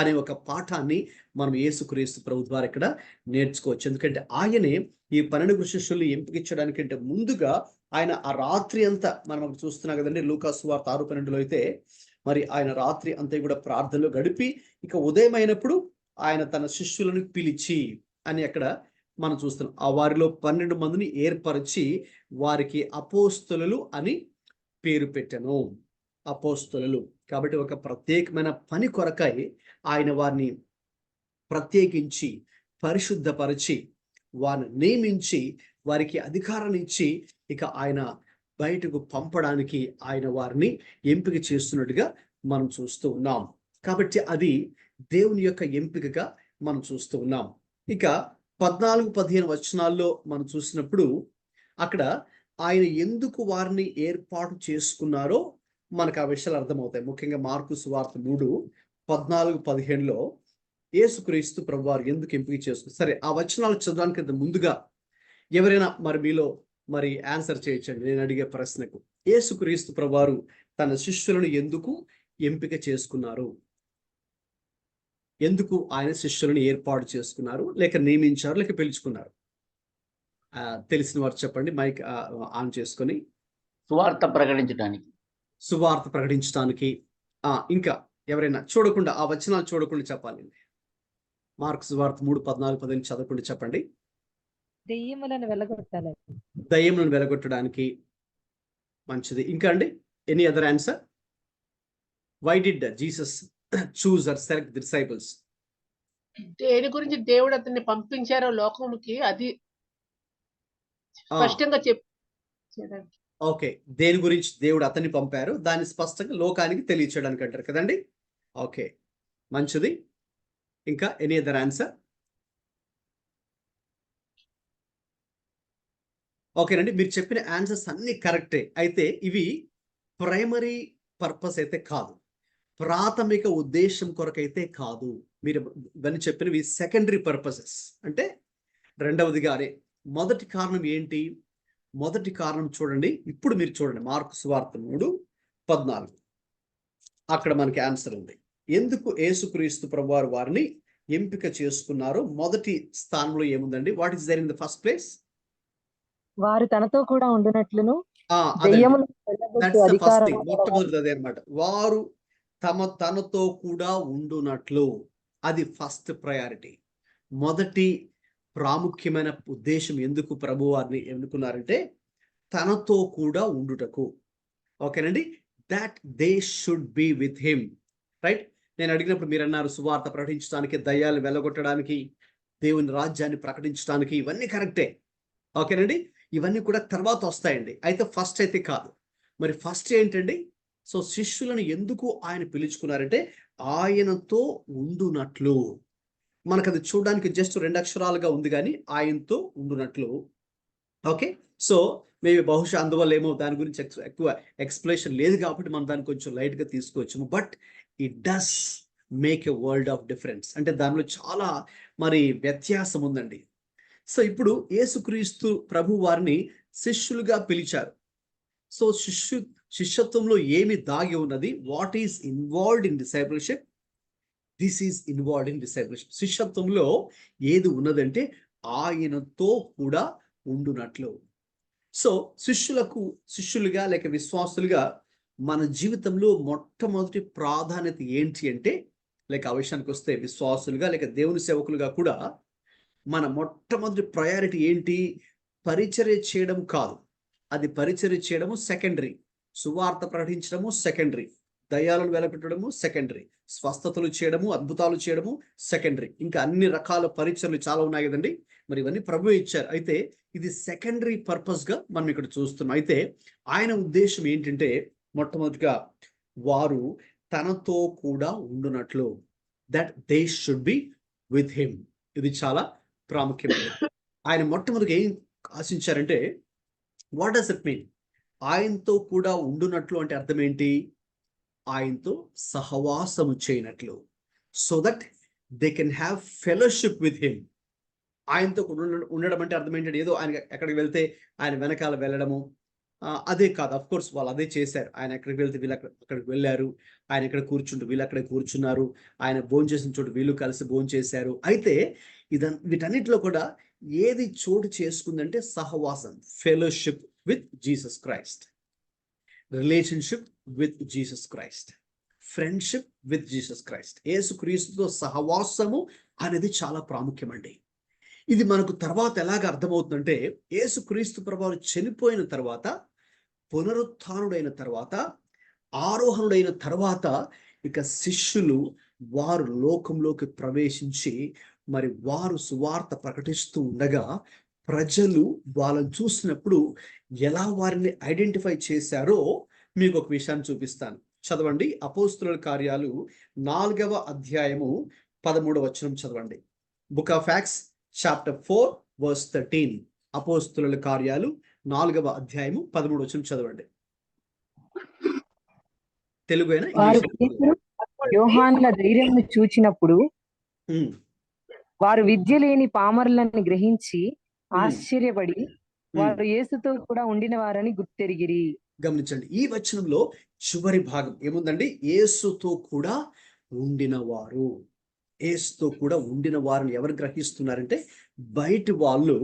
అనే ఒక పాఠాన్ని మనం యేసుక్రీస్తు ప్రభు ద్వారా ఇక్కడ నేర్చుకోవచ్చు. ఎందుకంటే ఆయనే ఈ 12 శిష్యుల్ని ఎంపికించడానికంటే ముందుగా ఆయన ఆ రాత్రి అంతా మనం చూస్తున్నాం కదండి. లూకా సువార్త 6:12లో అయితే మరి ఆయన రాత్రి అంతా కూడా ప్రార్థనలో గడిపి ఇక ఉదయం అయినప్పుడు ఆయన తన శిష్యులను పిలిచి అని అక్కడ మనం చూస్తున్నాం. ఆ వారిలో 12 మందిని ఏర్పరిచి వారికి అపోస్తలులు అని పేరు పెట్టెను. అపోస్తలులు కాబట్టి ఒక ప్రత్యేకమైన పని కొరకై ఆయన వారిని ప్రత్యేకించి, పరిశుద్ధపరిచి, వారిని నియమించి, వారికి అధికారాన్ని ఇచ్చి ఇక ఆయన బయటకు పంపడానికి ఆయన వారిని ఎంపిక చేస్తున్నట్టుగా మనం చూస్తూ ఉన్నాం. కాబట్టి అది దేవుని యొక్క ఎంపికగా మనం చూస్తూ ఉన్నాం. ఇక 14-15 వచనాల్లో మనం చూసినప్పుడు అక్కడ ఆయన ఎందుకు వారిని ఏర్పాటు చేసుకున్నారో మనకు ఆ విషయాలు అర్థమవుతాయి. ముఖ్యంగా మార్కు సువార్త 3:14-15లో యేసుక్రీస్తు ప్రభువారు ఎందుకు ఎంపిక చేసుకున్నారు. సరే, ఆ వచనాలు చదవడానికి ముందుగా ఎవరైనా మరి మీలో మరి ఆన్సర్ చేయొచ్చండి నేను అడిగే ప్రశ్నకు. యేసుక్రీస్తు ప్రభువారు తన శిష్యులను ఎందుకు ఎంపిక చేసుకున్నారు? ఎందుకు ఆయన శిష్యులను ఏర్పాటు చేసుకున్నారు, లేక నియమించారు, లేక పిలుచుకున్నారు? తెలిసిన వారు చెప్పండి, మైక్ ఆన్ చేసుకొని. సువార్త ప్రకటించడానికి. సువార్త ప్రకటించడానికి. ఇంకా ఎవరైనా చూడకుండా, ఆ వచనాలు చూడకుండా చెప్పాలి. మార్కు సువార్త 3:14-15 చదవకుండా చెప్పండి. దెయ్యములను వెళ్ళగొట్టాలని. దయ్యములను వెళ్ళగొట్టడానికి. మంచిది. ఇంకా అండి, any other answer? Why did Jesus choose or select the disciples? దేని గురించి దేవుడు అతన్ని పంపించారో లోకముకి అది స్పష్టంగా చెప్పారు. ఓకే, దేని గురించి దేవుడు అతన్ని పంపారు దాన్ని స్పష్టంగా లోకానికి తెలియచేయడానికి అంటారు కదండి. ఓకే, మంచిది. ఇంకా ఎనీ అదర్ ఆన్సర్? ఓకేనండి, మీరు చెప్పిన ఆన్సర్స్ అన్ని కరెక్టే. అయితే ఇవి ప్రైమరీ పర్పస్ అయితే కాదు, ప్రాథమిక ఉద్దేశం కొరకైతే కాదు. మీరు ఇవన్నీ చెప్పినవి సెకండరీ పర్పసెస్. అంటే రెండవదిగానే మొదటి కారణం ఏంటి? మొదటి కారణం చూడండి, ఇప్పుడు మీరు చూడండి, మార్కు సువార్త 3:14 అక్కడ మనకి ఆన్సర్ ఉంది. ఎందుకు యేసుక్రీస్తు ప్రభువారు వారిని ఎంపిక చేసుకున్నారో మొదటి స్థానంలో ఏముందండి? What is there in the first place? వారు తనతో కూడా ఉండునట్లును అదండి, దెయ్యములను వెళ్ళగొట్టు దట్స్ ద ఫస్ట్ అధికారము థింగ్. గలవారు. మొట్టమొదటిది అదే అనమాట. వారు తనతో కూడా ఉండునట్లు. అది ఫస్ట్ ప్రయారిటీ. మొదటి ప్రాముఖ్యమైన ఉద్దేశం ఎందుకు ప్రభు వారిని ఎన్నుకున్నారంటే తనతో కూడా ఉండుటకు. ఓకేనండి, that they should be with him. Right? నేను అడిగినప్పుడు మీరు అన్నారు సువార్త ప్రకటించడానికి, దయ్యాలు వెళ్ళగొట్టడానికి, దేవుని రాజ్యాన్ని ప్రకటించడానికి. ఇవన్నీ కరెక్టే. ఓకేనండి, ఇవన్నీ కూడా తర్వాత వస్తాయండి. అయితే ఫస్ట్ అయితే కాదు. మరి ఫస్ట్ ఏంటండి? సో శిష్యులను ఎందుకు ఆయన పిలుచుకున్నారంటే ఆయనతో ఉండునట్లు. మనకు అది చూడడానికి జస్ట్ 2 అక్షరాలుగా ఉంది, కానీ ఆయనతో ఉండునట్లు. ఓకే, సో మేబీ బహుశా అందువల్ల ఏమో దాని గురించి ఎక్కువ ఎక్స్ప్లెనేషన్ లేదు కాబట్టి మనం దాన్ని కొంచెం లైట్గా తీసుకోవచ్చు. But it does make a world of difference. అంటే దానిలో చాలా మరి వ్యత్యాసం ఉందండి. సో ఇప్పుడు యేసుక్రీస్తు ప్రభు వారిని శిష్యులుగా పిలిచారు. సో శిష్యత్వంలో ఏమి దాగి ఉన్నది? What is involved in discipleship? This is involved in discipleship. శిష్యత్వంలో ఏది ఉన్నదంటే ఆయనతో కూడా ఉండునట్లు. సో శిష్యులుగా లేక విశ్వాసులుగా మన జీవితంలో మొట్టమొదటి ప్రాధాన్యత ఏంటి అంటే, లేక ఆ విషయానికి వస్తే విశ్వాసులుగా లేక దేవుని సేవకులుగా కూడా మన మొట్టమొదటి ప్రయారిటీ ఏంటి? పరిచర్య చేయడం కాదు. అది పరిచర్య చేయడము సెకండరీ, సువార్త ప్రకటించడము సెకండరీ, దయ్యాలను వెలపెట్టడము సెకండరీ, స్వస్థతలు చేయడము, అద్భుతాలు చేయడము సెకండరీ, ఇంకా అన్ని రకాల పరిచర్యలు చాలా ఉన్నాయి కదండి. మరి ఇవన్నీ ప్రభు ఇచ్చారు. అయితే ఇది సెకండరీ పర్పస్ గా మనం ఇక్కడ చూస్తున్నాం. అయితే ఆయన ఉద్దేశం ఏంటంటే మొట్టమొదటిగా వారు తనతో కూడా ఉండునట్లు, that they should be with him. ఇది చాలా ప్రాముఖ్యమైనది. ఆయన మొట్టమొదటిగా ఏం ఆశించారంటే, వాట్ డస్ ఇట్ మీన్? ఆయనతో కూడా ఉండునట్లు అంటే అర్థం ఏంటి? ఆయనతో సహవాసము చేయనట్లు, so that they can have fellowship with him. ఆయనతో ఉండడం అంటే అర్థం ఏంటంటే ఏదో ఆయన ఎక్కడికి వెళ్తే ఆయన వెనకాల వెళ్ళడము, అదే కాదు. అఫ్ కోర్స్ వాళ్ళు అదే చేశారు. ఆయన ఎక్కడికి వెళ్తే వీళ్ళు అక్కడికి వెళ్ళారు, ఆయన ఇక్కడ కూర్చుంటూ వీళ్ళు అక్కడే కూర్చున్నారు, ఆయన భోజనం చేసిన చోటు వీళ్ళు కలిసి భోజనం చేశారు. అయితే వీటన్నిటిలో కూడా ఏది చోటు చేసుకుందంటే సహవాసం, fellowship with Jesus Christ, relationship with Jesus Christ, friendship with Jesus Christ. యేసుక్రీస్తుతో సహవాసము అనేది చాలా ప్రాముఖ్యమండి. ఇది మనకు తర్వాత ఎలాగ అర్థమవుతుందంటే, యేసుక్రీస్తు ప్రభువు చనిపోయిన తర్వాత, పునరుత్థానుడైన తర్వాత, ఆరోహణుడైన తర్వాత ఇక శిష్యులు వారు లోకంలోకి ప్రవేశించి మరి వారు సువార్త ప్రకటిస్తూ ఉండగా ప్రజలు వాళ్ళని చూసినప్పుడు ఎలా వారిని ఐడెంటిఫై చేశారో మీకు ఒక విషయాన్ని చూపిస్తాను. చదవండి, అపోస్తుల కార్యాలు 4వ అధ్యాయము 13వ వచనం చదవండి. Book of Acts chapter 4 verse 13. అపోస్తుల కార్యాలు 4వ అధ్యాయము 13వ వచనం చదవండి. తెలుగైనా వారు ఇంగ్లీష్? పేతురు, యోహానుల ధైర్యమును చూచినప్పుడు వారు విద్య లేని పామరులను గ్రహించి ఆశ్చర్యపడి వారు యేసుతో కూడా ఉండిన వారని గుర్తెరిగిరి. గమనించండి, ఈ వచనంలో చివరి భాగం ఏముందండి? యేసుతో కూడా ఉండినవారు. యేసుతో కూడా ఉండిన వారిని ఎవరు గ్రహిస్తున్నారంటే బయటి వాళ్ళు.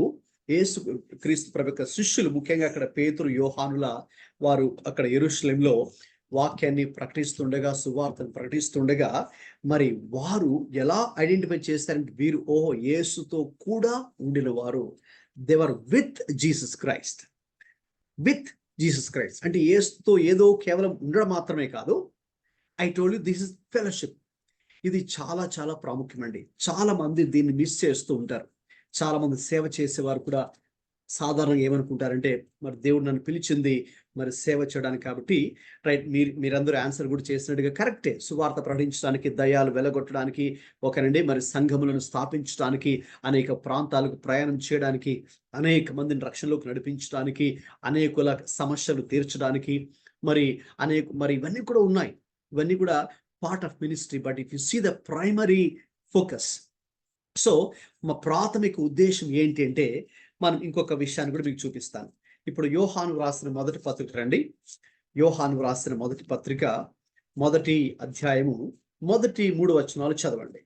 యేసు క్రీస్తు ప్రభు శిష్యులు, ముఖ్యంగా అక్కడ పేతురు, యోహానుల వారు అక్కడ యెరూషలేములో వాక్యాన్ని ప్రకటిస్తుండగా, సువార్తను ప్రకటిస్తుండగా మరి వారు ఎలా ఐడెంటిఫై చేస్తారంటే వీరు ఓహో యేసుతో కూడా ఉండిన వారు. They were with Jesus Christ. With Jesus Christ అంటే యేసుతో ఏదో కేవలం ఉండడం మాత్రమే కాదు. I told you this is fellowship. ఇది చాలా చాలా ప్రాముఖ్యమండి. చాలా మంది దీన్ని మిస్ చేస్తూ ఉంటారు. చాలా మంది సేవ చేసేవారు కూడా సాధారణంగా ఏమనుకుంటారంటే, మరి దేవుడు నన్ను పిలిచింది మరి సేవ చేయడానికి కాబట్టి, రైట్, మీరందరూ ఆన్సర్ కూడా చేసినట్టుగా కరెక్టే. సువార్త ప్రకటించడానికి, దయ్యాలు వెలగొట్టడానికి, ఒకనండి మరి సంఘములను స్థాపించడానికి, అనేక ప్రాంతాలకు ప్రయాణం చేయడానికి, అనేక మందిని రక్షణలోకి నడిపించడానికి, అనేకుల సమస్యలు తీర్చడానికి, మరి ఇవన్నీ కూడా ఉన్నాయి. ఇవన్నీ కూడా part of ministry. But if you see the primary focus, so మా ప్రాథమిక ఉద్దేశం ఏంటి అంటే, మనం ఇంకొక విషయాన్ని కూడా మీకు చూపిస్తాను. ఇప్పుడు యోహాను రాసిన మొదటి పత్రిక రండి. యోహాను రాసిన మొదటి పత్రిక 1వ అధ్యాయము మొదటి 3 వచనాలు చదవండి.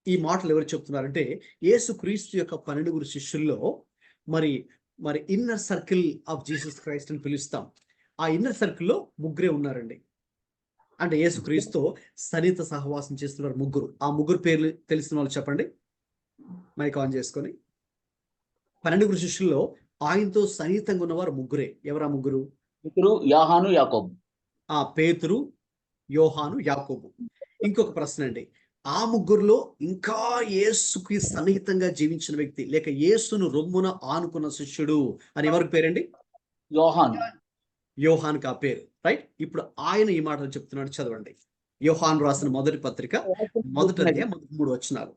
ఈ మాటలు ఎవరు చెప్తున్నారంటే, యేసుక్రీస్తు యొక్క 12 శిష్యుల్లో మరి inner circle of Jesus Christ అని పిలుస్తాం. ఆ ఇన్నర్ సర్కిల్లో ముగ్గురే ఉన్నారండి. అంటే యేసుక్రీస్తు సన్నిహిత సహవాసం చేస్తున్నారు ముగ్గురు. ఆ ముగ్గురు పేర్లు తెలిసిన వాళ్ళు చెప్పండి, మైక్ ఆన్ చేసుకొని. 12 శిష్యుల్లో ఆయనతో సన్నిహితంగా ఉన్నవారు ముగ్గురే. ఎవరా ముగ్గురు? పేతురు, యోహాను, యాకోబు. పేతురు, యోహాను, యాకోబు. ఇంకొక ప్రశ్న అండి, ఆ ముగ్గురులో ఇంకా యేసుకి సన్నిహితంగా జీవించిన వ్యక్తి లేక యేసును రొమ్మున ఆనుకున్న శిష్యుడు అని ఎవరికి పేరండి? యోహాను. యోహానుకి ఆ పేరు, రైట్. ఇప్పుడు ఆయన ఈ మాటలు చెప్తున్నాడు, చదవండి. యోహాను రాసిన మొదటి పత్రిక 1వ అధ్యాయం 3 వచనాలు.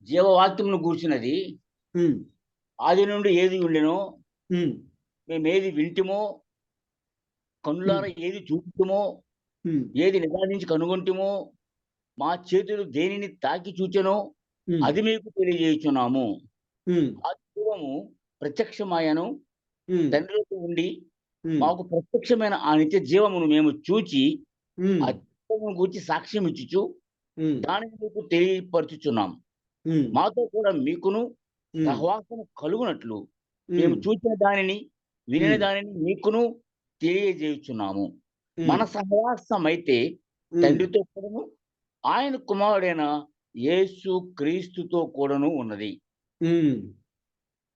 జీవవాక్యమును గూర్చినది ఆది నుండి ఏది ఉండెనో, మేము ఏది వింటిమో, కన్నులారా ఏది చూచుమో, ఏది నిదానించి కనుగొంటిమో, మా చేతులు దేనిని తాకి చూచెనో అది మీకు తెలియజేయుచున్నాము. ఆ జీవము ప్రత్యక్షమాయను, తండ్రితో ఉండి మాకు ప్రత్యక్షమైన ఆ నిత్య జీవమును మేము చూచి ఆ జీవమును గూర్చి సాక్ష్యం ఇచ్చుచు దానిని మీకు తెలియపరచుచున్నాం. మాతో కూడా మీకును సహవాసం కలుగునట్లు మేము చూచిన దానిని వినిన దానిని మీకును తెలియజేయుచున్నాము. మన సహవాసం అయితే తండ్రితో కూడాను ఆయన కుమారుడైన యేసు క్రీస్తుతో కూడాను ఉన్నది.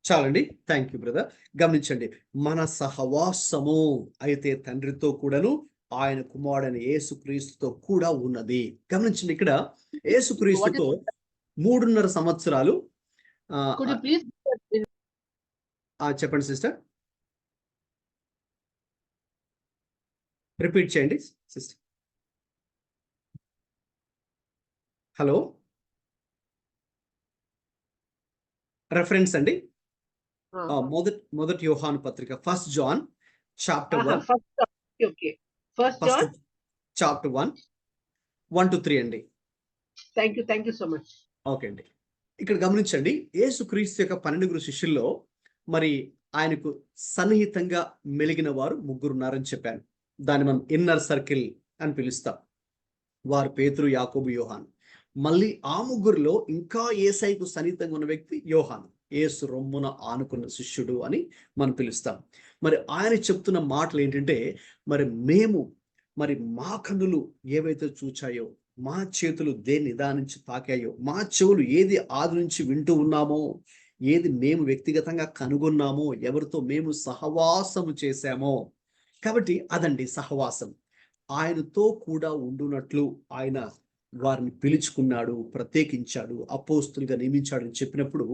చాలండి, థ్యాంక్ యూ బ్రదర్. గమనించండి, మన సహవాసము అయితే తండ్రితో కూడాను ఆయన కుమారుడైన యేసు క్రీస్తుతో కూడా ఉన్నది. గమనించండి, ఇక్కడ యేసు క్రీస్తుతో 3.5 సంవత్సరాలు. చెప్పండి సిస్టర్, రిపీట్ చేయండి సిస్టర్. హలో, రెఫరెన్స్ అండి. మొదటి యోహాను పత్రిక 1 John chapter 1, chapter 1, 1-3 అండి. Thank you so much. Okay అండి, ఇక్కడ గమనించండి, యేసుక్రీస్తు యొక్క 12 శిష్యుల్లో మరి ఆయనకు సన్నిహితంగా మెలిగిన వారు ముగ్గురు ఉన్నారని చెప్పాను. దాన్ని మనం ఇన్నర్ సర్కిల్ అని పిలుస్తాం. వారు పేతురు, యాకోబు, యోహాను. మళ్ళీ ఆ ముగ్గురులో ఇంకా యేసయ్యకు సన్నిహితంగా ఉన్న వ్యక్తి యోహాను, యేసు రొమ్మున ఆనుకున్న శిష్యుడు అని మనం పిలుస్తాం. మరి ఆయన చెప్తున్న మాటలు ఏంటంటే, మరి మా కన్నులు ఏవైతే చూచాయో, మా చేతులు దేన్ని నిదానించి తాకాయో, మా చెవులు ఏది ఆది నుంచి వింటూ ఉన్నామో, ఏది మేము వ్యక్తిగతంగా కనుగొన్నామో, ఎవరితో మేము సహవాసము చేశామో. కాబట్టి అదండి సహవాసం. ఆయనతో కూడా ఉండునట్లు ఆయన వారిని పిలుచుకున్నాడు, ప్రత్యేకించాడు, అపోస్తులుగా నియమించాడు అని చెప్పినప్పుడు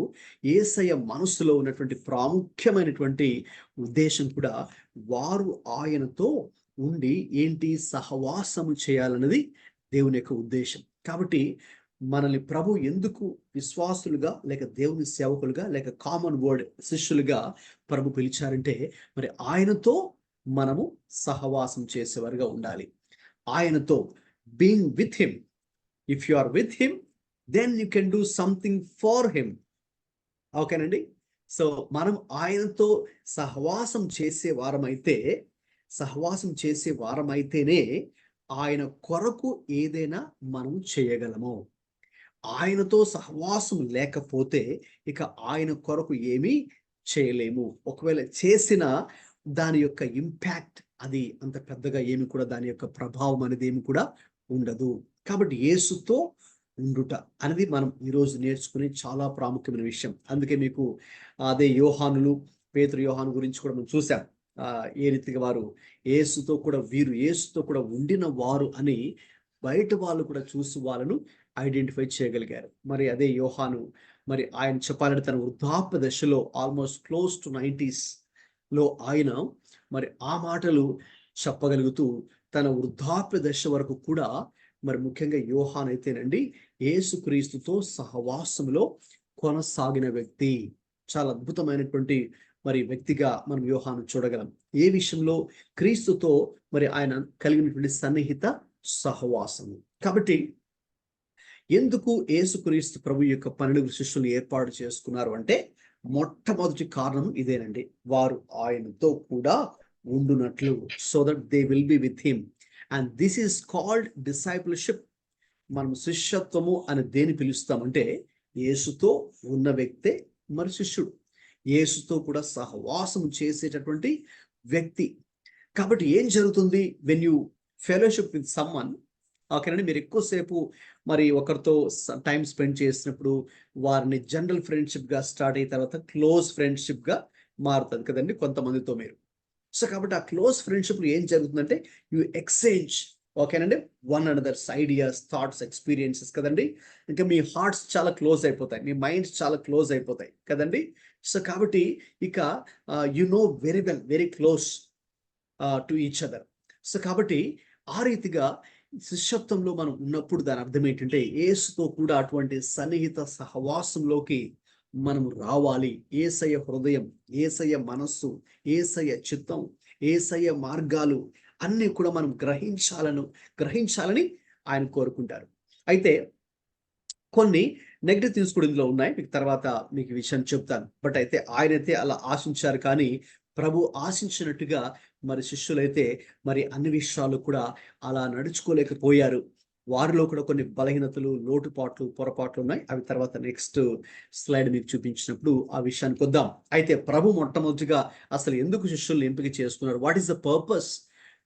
యేసయ్య మనసులో ఉన్నటువంటి ప్రాముఖ్యమైనటువంటి ఉద్దేశం కూడా వారు ఆయనతో ఉండి ఏంటి సహవాసము చేయాలన్నది దేవుని యొక్క ఉద్దేశం. కాబట్టి మనల్ని ప్రభు ఎందుకు విశ్వాసులుగా లేక దేవుని సేవకులుగా లేక కామన్ వర్డ్ శిష్యులుగా ప్రభు పిలిచారంటే, మరి ఆయనతో మనము సహవాసం చేసేవారుగా ఉండాలి. ఆయనతో being with him. If you are with him then you can do something for him. ఓకేనండి. సో మనం ఆయనతో సహవాసం చేసే వారమైతేనే ఆయన కొరకు ఏదైనా మనం చేయగలము. ఆయనతో సహవాసం లేకపోతే ఇక ఆయన కొరకు ఏమీ చేయలేము. ఒకవేళ చేసిన దాని యొక్క ఇంపాక్ట్ అది అంత పెద్దగా ఏమి కూడా దాని యొక్క ప్రభావం అనేది ఏమి కూడా ఉండదు. కాబట్టి యేసుతో ఉండుట అనేది మనం ఈరోజు నేర్చుకునే చాలా ప్రాముఖ్యమైన విషయం. అందుకే మీకు అదే పేతురు యోహాను గురించి కూడా మనం చూసాం. ఏ రీతిగా వారు యేసుతో కూడా ఉండిన వారు అని బయట వాళ్ళు కూడా చూసి వాళ్ళను ఐడెంటిఫై చేయగలిగారు. మరి అదే యోహాను, మరి ఆయన చెప్పాలంటే తన వృద్ధాప్య దశలో ఆల్మోస్ట్ క్లోజ్ టు 90s లో ఆయన మరి ఆ మాటలు చెప్పగలుగుతూ తన వృద్ధాప్య దశ వరకు కూడా మరి ముఖ్యంగా యోహాను అయితేనండి యేసుక్రీస్తుతో సహవాసంలో కొనసాగిన వ్యక్తి. చాలా అద్భుతమైనటువంటి మరి వ్యక్తిగా మనం యోహాను చూడగలం. ఏ విషయంలో? క్రీస్తుతో మరి ఆయన కలిగినటువంటి సన్నిహిత సహవాసము. కాబట్టి ఎందుకు యేసుక్రీస్తు ప్రభు యొక్క 12 శిష్యులు ఏర్పాటు చేసుకున్నారు అంటే మొట్టమొదటి కారణం ఇదేనండి. వారు ఆయనతో కూడా ఉండునట్లు, so that they will be with him. And this is called discipleship. మనం శిష్యత్వము అని దేని పిలుస్తామంటే యేసుతో ఉన్న వ్యక్తే మరి శిష్యుడు, యేసుతో కూడా సహవాసం చేసేటటువంటి వ్యక్తి. కాబట్టి ఏం జరుగుతుంది? When you fellowship with someone, ఓకేనండి, మీరు ఎక్కువసేపు మరి ఒకరితో టైం స్పెండ్ చేసినప్పుడు వారిని జనరల్ ఫ్రెండ్షిప్గా స్టార్ట్ అయిన తర్వాత క్లోజ్ ఫ్రెండ్షిప్గా మారుతుంది కదండి కొంతమందితో మీరు. సో కాబట్టి ఆ క్లోజ్ ఫ్రెండ్షిప్ ఏం జరుగుతుందంటే యూ ఎక్స్చేంజ్, ఓకేనండి, one another's ideas, thoughts, experiences కదండి. ఇంకా మీ హార్ట్స్ చాలా క్లోజ్ అయిపోతాయి, మీ మైండ్స్ చాలా క్లోజ్ అయిపోతాయి కదండి. సో కాబట్టి ఇక you know very well, very close to each other. So కాబట్టి ఆ రీతిగా శిష్యత్వంలో మనం ఉన్నప్పుడు దాని అర్థం ఏంటంటే యేసుతో కూడా అటువంటి సన్నిహిత సహవాసంలోకి మనం రావాలి. యేసయ్య హృదయం, యేసయ్య మనస్సు, యేసయ్య చిత్తం, యేసయ్య మార్గాలు అన్నీ కూడా మనం గ్రహించాలని ఆయన కోరుకుంటారు. అయితే కొన్ని నెగిటివ్ థింగ్స్ కూడా ఇందులో ఉన్నాయి, మీకు తర్వాత మీకు విషయం చెప్తాను. బట్ అయితే ఆయనైతే అలా ఆశించారు, కానీ ప్రభు ఆశించినట్టుగా మరి శిష్యులైతే మరి అన్ని విషయాలు కూడా అలా నడుచుకోలేకపోయారు. వారిలో కూడా కొన్ని బలహీనతలు, లోటుపాట్లు, పొరపాట్లు ఉన్నాయి. అవి తర్వాత నెక్స్ట్ స్లైడ్ మీకు చూపించినప్పుడు ఆ విషయానికి వద్దాం. అయితే ప్రభు మొట్టమొదటిగా అసలు ఎందుకు శిష్యుల్ని ఎంపిక చేసుకున్నారు, what is the purpose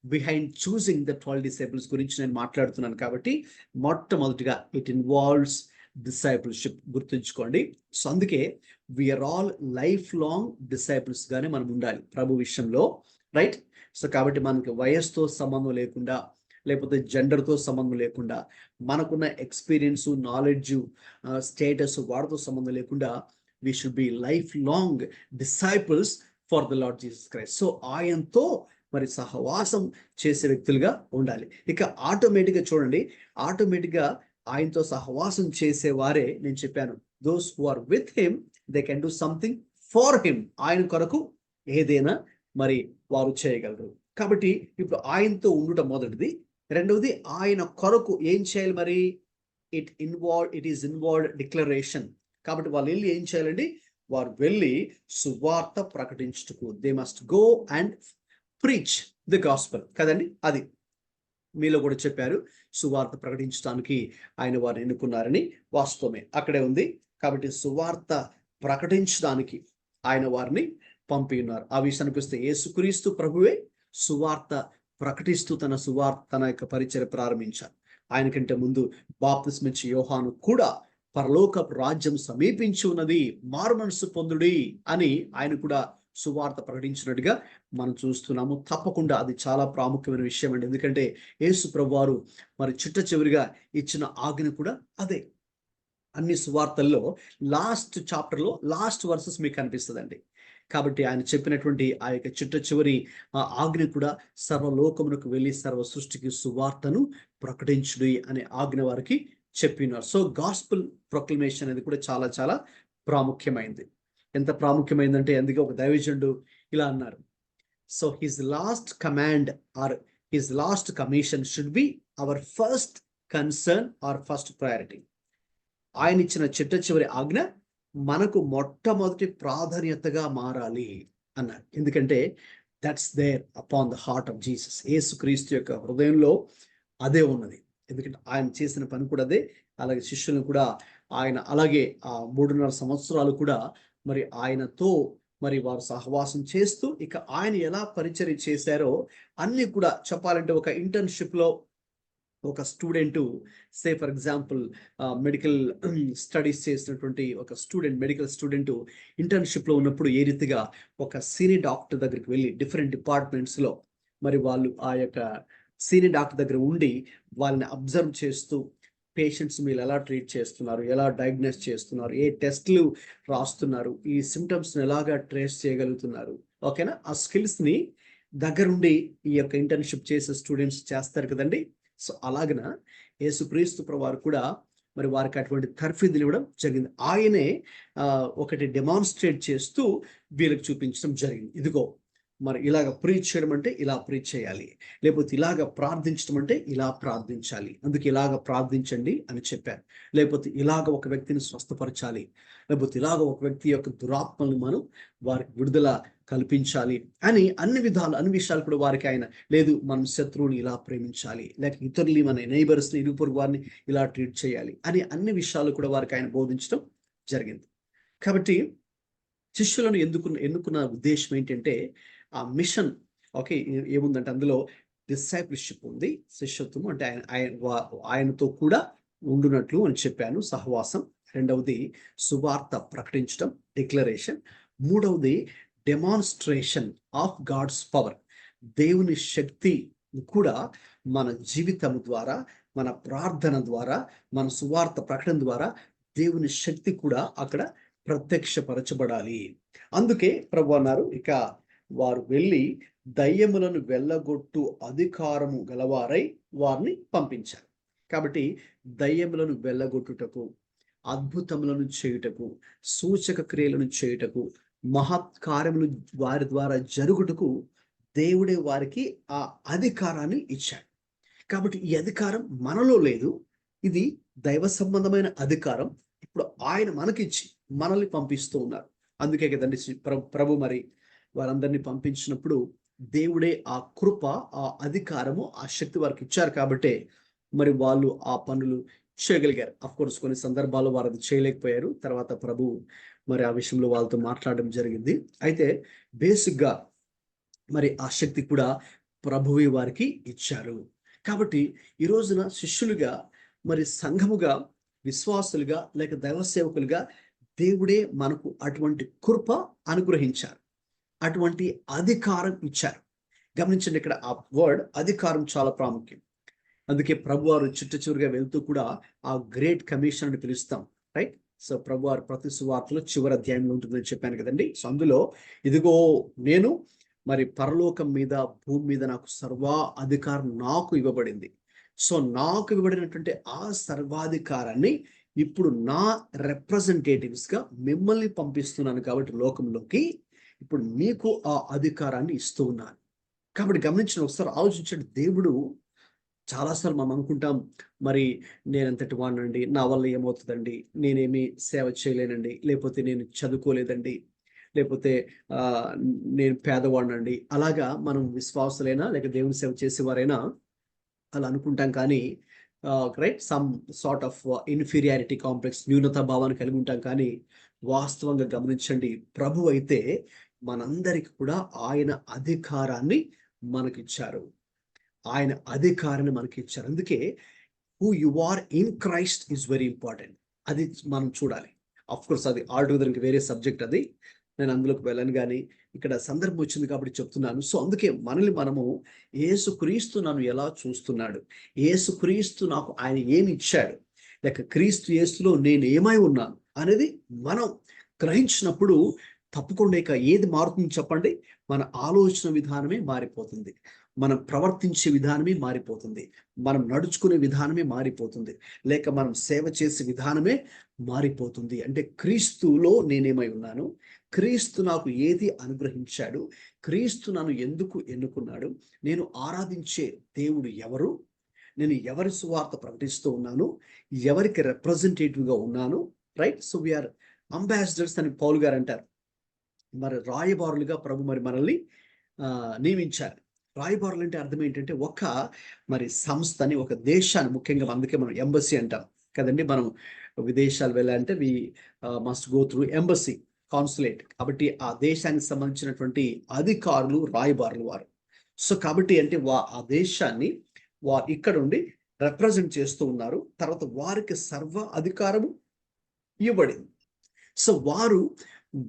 behind choosing the 12 disciples గురించి నేను మాట్లాడుతున్నాను. కాబట్టి మొట్టమొదటిగా ఇట్ ఇన్వాల్వ్స్ డిసైపుల్షిప్, గుర్తుంచుకోండి. సో అందుకే we are all life long disciples గానే మనం ఉండాలి ప్రభు విషయంలో, రైట్? సో కాబట్టి మనకి వయస్సుతో సంబంధం లేకుండా, లేకపోతే జెండర్తో సంబంధం లేకుండా, మనకున్న ఎక్స్పీరియన్స్, నాలెడ్జ్, స్టేటస్ వాటితో సంబంధం లేకుండా we should be life long disciples for the lord Jesus Christ. So ఆయనతో మరి సహవాసం చేసే వ్యక్తులుగా ఉండాలి. ఇక ఆటోమేటిక్గా చూడండి, ఆటోమేటిక్గా ఆయనతో సహవాసం చేసే వారే, నేను చెప్పాను, those who are with him they can do something for him. ఆయన కొరకు ఏదైనా మరి వారు చేయగలరు. కాబట్టి ఇప్పుడు ఆయనతో ఉండటం మొదటిది. రెండవది ఆయన కొరకు ఏం చేయాలి మరి? It is involved declaration. కాబట్టి వాళ్ళు వెళ్ళి ఏం చేయాలండి? వారు వెళ్ళి సువార్త ప్రకటించుటకు, they must go and preach the gospel కదండి. అది మీలో కూడా చెప్పారు, సువార్త ప్రకటించడానికి ఆయన వారిని ఎన్నుకున్నారని. వాస్తవమే, అక్కడే ఉంది. కాబట్టి సువార్త ప్రకటించడానికి ఆయన వారిని పంపి ఉన్నారు. ఆ విషయానికి వస్తే యేసుక్రీస్తు ప్రభువే సువార్త ప్రకటిస్తూ తన యొక్క పరిచర్య ప్రారంభించారు. ఆయన కంటే ముందు బాప్తిస్మిచ్చే యోహాను కూడా పరలోకపు రాజ్యం సమీపించి ఉన్నది, మారుమనస్సు పొందుడి అని ఆయన కూడా సువార్త ప్రకటించినట్టుగా మనం చూస్తున్నాము. తప్పకుండా అది చాలా ప్రాముఖ్యమైన విషయం అండి. ఎందుకంటే యేసు ప్రభువారు మరి చిట్ట చివరిగా ఇచ్చిన ఆజ్ఞ కూడా అదే. అన్ని సువార్తల్లో లాస్ట్ చాప్టర్లో లాస్ట్ వర్సెస్ మీకు కనిపిస్తుందండి. కాబట్టి ఆయన చెప్పినటువంటి ఆ యొక్క చిట్ట చివరి ఆజ్ఞ కూడా సర్వలోకమునకు వెళ్ళి సర్వ సృష్టికి సువార్తను ప్రకటించుడి అనే ఆజ్ఞ వారికి చెప్పినారు. సో గాస్పుల్ ప్రొక్లమేషన్ అనేది కూడా చాలా చాలా ప్రాముఖ్యమైంది. ఎంత ప్రాముఖ్యమైందంటే అందుకే ఒక దైవజనుడు ఇలా అన్నారు, so his last command or his last commission should be our first concern or first priority. ఆయన ఇచ్చిన చిట్ట చివరి ఆజ్ఞ మనకు మొట్టమొదటి ప్రాధాన్యతగా మారాలి అన్నారు. ఎందుకంటే that's there upon the heart of Jesus. యేసుక్రీస్తు యొక్క హృదయంలో అదే ఉన్నది. ఎందుకంటే ఆయన చేసిన పని కూడా అదే. అలాగే శిష్యులను కూడా ఆయన అలాగే ఆ 3.5 సంవత్సరాలు కూడా మరి ఆయనతో మరి వారు సహవాసం చేస్తూ ఇక ఆయన ఎలా పరిచర్య చేశారో అన్ని కూడా చెప్పాలంటే, ఒక ఇంటర్న్షిప్లో ఒక student, say for example medical studies చేసినటువంటి ఒక స్టూడెంట్, మెడికల్ స్టూడెంట్ ఇంటర్న్షిప్లో ఉన్నప్పుడు ఏ రీతిగా ఒక సీనియర్ డాక్టర్ దగ్గరికి వెళ్ళి డిఫరెంట్ డిపార్ట్మెంట్స్లో మరి వాళ్ళు ఆ యొక్క సీనియర్ డాక్టర్ దగ్గర ఉండి వాళ్ళని అబ్జర్వ్ చేస్తూ పేషెంట్స్ మీరు ఎలా ట్రీట్ చేస్తున్నారు, ఎలా డయాగ్నోస్ చేస్తున్నారు, ఏ టెస్ట్లు రాస్తున్నారు, ఈ సిమ్టమ్స్ని ఎలాగా ట్రేస్ చేయగలుగుతున్నారు, ఓకేనా, ఆ స్కిల్స్ని దగ్గరుండి ఈ యొక్క ఇంటర్న్షిప్ చేసే స్టూడెంట్స్ చేస్తారు కదండి. సో అలాగన యేసుక్రీస్తు ప్రభువారు కూడా మరి వారికి అటువంటి తర్ఫీదులు ఇవ్వడం జరిగింది. ఆయనే ఒకటి డెమాన్స్ట్రేట్ చేస్తూ వీళ్ళకి చూపించడం జరిగింది. ఇదిగో మరి ఇలాగ ప్రీచ్ చేయడం అంటే ఇలా ప్రీచ్ చేయాలి, లేకపోతే ఇలాగ ప్రార్థించడం అంటే ఇలా ప్రార్థించాలి, అందుకే ఇలాగ ప్రార్థించండి అని చెప్పారు. లేకపోతే ఇలాగ ఒక వ్యక్తిని స్వస్థపరచాలి, లేకపోతే ఇలాగ ఒక వ్యక్తి యొక్క దురాత్మలను మనం వారికి విడుదల కల్పించాలి అని అన్ని విషయాలు కూడా వారికి ఆయన లేదు, మనం శత్రువుని ఇలా ప్రేమించాలి, లేక ఇతరులు మన నైబర్స్ని ఇరుపొరు వారిని ఇలా ట్రీట్ చేయాలి అని అన్ని విషయాలు కూడా వారికి ఆయన బోధించడం జరిగింది. కాబట్టి శిష్యులను ఎన్నుకున్న ఉద్దేశం ఏంటంటే ఆ మిషన్ ఓకే ఏముందంటే అందులో డిసైపుల్షిప్ ఉంది, శిష్యత్వం అంటే ఆయనతో కూడా ఉండునట్లు అని చెప్పాను, సహవాసం. రెండవది సువార్త ప్రకటించడం, డిక్లరేషన్. మూడవది డెమాన్స్ట్రేషన్ ఆఫ్ గాడ్స్ పవర్, దేవుని శక్తి కూడా మన జీవితం ద్వారా, మన ప్రార్థన ద్వారా, మన సువార్త ప్రకటన ద్వారా దేవుని శక్తి కూడా అక్కడ ప్రత్యక్షపరచబడాలి. అందుకే ప్రభు అన్నారు, ఇక వారు వెళ్ళి దయ్యములను వెళ్ళగొట్టు అధికారము గలవారై వారిని పంపించారు. కాబట్టి దయ్యములను వెళ్ళగొట్టుటకు, అద్భుతములను చేయుటకు, సూచక క్రియలను చేయుటకు, మహత్కార్యములు వారి ద్వారా జరుగుటకు దేవుడే వారికి ఆ అధికారాన్ని ఇచ్చాడు. కాబట్టి ఈ అధికారం మనలో లేదు, ఇది దైవ సంబంధమైన అధికారం. ఇప్పుడు ఆయన మనకిచ్చి మనల్ని పంపిస్తూ ఉన్నారు. అందుకే కదండి ప్రభు మరి వారందరినీ పంపించినప్పుడు దేవుడే ఆ కృప, ఆ అధికారము, ఆ శక్తి వారికి ఇచ్చారు. కాబట్టి మరి వాళ్ళు ఆ పనులు చేయగలిగారు. అఫ్కోర్స్ కొన్ని సందర్భాల్లో వారు అది చేయలేకపోయారు. తర్వాత ప్రభు మరి ఆ విషయంలో వాళ్ళతో మాట్లాడడం జరిగింది. అయితే బేసిక్గా మరి ఆ శక్తి కూడా ప్రభువే వారికి ఇచ్చారు. కాబట్టి ఈ రోజున శిష్యులుగా, మరి సంఘముగా, విశ్వాసులుగా, లేక దైవ సేవకులుగా దేవుడే మనకు అటువంటి కృప అనుగ్రహించారు, అటువంటి అధికారం ఇచ్చారు. గమనించండి, ఇక్కడ ఆ వర్డ్ అధికారం చాలా ప్రాముఖ్యం. అందుకే ప్రభు వారు చిట్టచివరిగా వెళ్తూ కూడా ఆ గ్రేట్ కమిషన్ అని పిలుస్తాం, రైట్? సో ప్రభు వారు ప్రతి సువార్తలో చివరి అధ్యాయంలో ఉంటుందని చెప్పాను కదండి. సో అందులో ఇదిగో నేను మరి పరలోకం మీద, భూమి మీద నాకు సర్వా అధికారం నాకు ఇవ్వబడింది. సో నాకు ఇవ్వబడినటువంటి ఆ సర్వాధికారాన్ని ఇప్పుడు నా రిప్రజెంటేటివ్స్ గా మిమ్మల్ని పంపిస్తున్నాను. కాబట్టి లోకంలోకి ఇప్పుడు మీకు ఆ అధికారాన్ని ఇస్తూ ఉన్నాను. కాబట్టి గమనించిన ఒకసారి ఆలోచించండి, దేవుడు చాలాసార్లు మనం అనుకుంటాం, మరి నేనంతటి వాడినండి, నా వల్ల ఏమవుతుందండి, నేనేమి సేవ చేయలేనండి, లేకపోతే నేను చదువుకోలేదండి, లేకపోతే నేను పేదవాడినండి. అలాగా మనం విశ్వాసులైనా లేక దేవుని సేవ చేసేవారైనా అలా అనుకుంటాం. కానీ right, some sort of inferiority complex, న్యూనతా భావాన్ని కలిగి ఉంటాం. కానీ వాస్తవంగా గమనించండి, ప్రభు అయితే మనందరికి కూడా ఆయన అధికారాన్ని మనకిచ్చారు. ఆయన అధికారాన్ని మనకి ఇచ్చారు. అందుకే who you are in Christ is very important. అది మనం చూడాలి. అఫ్ కోర్స్ అది ఆల్టుగెదర్ ఇంక వేరే సబ్జెక్ట్, అది నేను అందులోకి వెళ్ళను. కానీ ఇక్కడ సందర్భం వచ్చింది కాబట్టి చెప్తున్నాను. సో అందుకే మనల్ని మనము యేసుక్రీస్తు నన్ను ఎలా చూస్తున్నాడు, యేసుక్రీస్తు నాకు ఆయన ఏమి ఇచ్చాడు, లేక క్రీస్తు యేసులో నేను ఏమై ఉన్నాను అనేది మనం గ్రహించినప్పుడు తప్పకుండా ఇక ఏది మారుతుంది చెప్పండి? మన ఆలోచన విధానమే మారిపోతుంది, మనం ప్రవర్తించే విధానమే మారిపోతుంది, మనం నడుచుకునే విధానమే మారిపోతుంది, లేక మనం సేవ చేసే విధానమే మారిపోతుంది. అంటే క్రీస్తులో నేనేమై ఉన్నాను, క్రీస్తు నాకు ఏది అనుగ్రహించాడు, క్రీస్తు నన్ను ఎందుకు ఎన్నుకున్నాడు, నేను ఆరాధించే దేవుడు ఎవరు, నేను ఎవరి సువార్త ప్రకటిస్తూ ఉన్నాను, ఎవరికి రిప్రజెంటేటివ్గా ఉన్నాను, రైట్? సో వీఆర్ అంబాసిడర్స్ అని పౌలు గారు అంటారు. మరి రాయబారులుగా ప్రభు మరి మనల్ని నియమించారు. రాయబారులు అంటే అర్థం ఏంటంటే ఒక మరి సంస్థని, ఒక దేశాన్ని, ముఖ్యంగా అందుకే మనం ఎంబసీ అంటాం కదండి. మనం విదేశాలు వెళ్ళాలంటే we must go through embassy, consulate. కాబట్టి ఆ దేశానికి సంబంధించినటువంటి అధికారులు రాయబారులు వారు. సో కాబట్టి అంటే ఆ దేశాన్ని వారు ఇక్కడ ఉండి రిప్రజెంట్ చేస్తూ ఉన్నారు. తర్వాత వారికి సర్వ అధికారము ఇవ్వబడింది. సో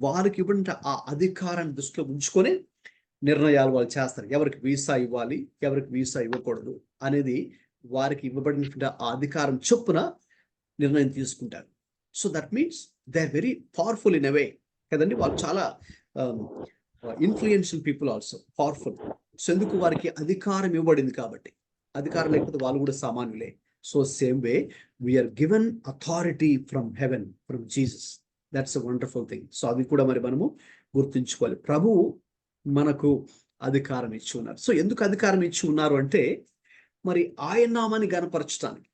వారికి ఇవ్వబడిన ఆ అధికారాన్ని దృష్టిలో ఉంచుకొని నిర్ణయాలు వాళ్ళు చేస్తారు. ఎవరికి వీసా ఇవ్వాలి, ఎవరికి వీసా ఇవ్వకూడదు అనేది వారికి ఇవ్వబడిన ఆ అధికారం చొప్పున నిర్ణయం తీసుకుంటారు. So that means they are very powerful in a way కదండి. వాళ్ళు చాలా influential people, also powerful. So ఎందుకు? వారికి అధికారం ఇవ్వబడింది కాబట్టి. అధికారం లేకపోతే వాళ్ళు కూడా సామాన్యులే. So same way we're given authority from heaven, from Jesus. That's a wonderful thing. So అది కూడా మరి మనము గుర్తుంచుకోవాలి. ప్రభువు మనకు అధికారం ఇచ్చి ఉన్నారు. సో ఎందుకు అధికారం ఇచ్చి ఉన్నారు అంటే, మరి ఆయన నామాన్ని గణపరచడానికి,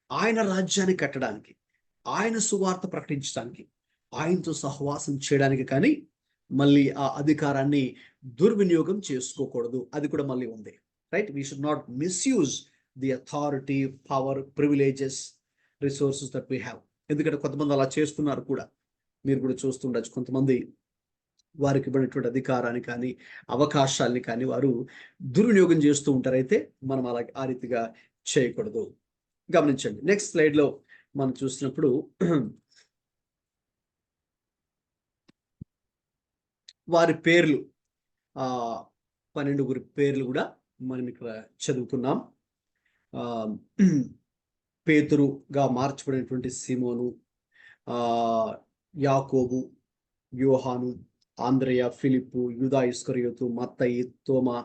ఆయన రాజ్యాన్ని కట్టడానికి, ఆయన సువార్త ప్రకటించడానికి, ఆయనతో సహవాసం చేయడానికి, కానీ మళ్ళీ ఆ అధికారాన్ని దుర్వినియోగం చేసుకోకూడదు. అది కూడా మళ్ళీ ఉంది, right? We should not misuse the authority, power, privileges, resources that we have. ఎందుకంటే కొంతమంది అలా చేస్తున్నారు కూడా. మీరు కూడా చూస్తుండొచ్చు, కొంతమంది వారికి ఇవ్వనటువంటి అధికారాన్ని కానీ అవకాశాలని కానీ వారు దుర్వినియోగం చేస్తూ ఉంటారు. అయితే మనం అలా ఆ రీతిగా చేయకూడదు. గమనించండి, నెక్స్ట్ స్లైడ్లో మనం చూసినప్పుడు వారి పేర్లు, 12 పేర్లు కూడా మనం ఇక్కడ చదువుకున్నాం. పేతురుగా మార్చబడినటువంటి సీమోను, యాకోబు, యోహాను, ఆంద్రయ, ఫిలిప్పు, యూదా ఇస్కరియోతు, మత్తయి, తోమా,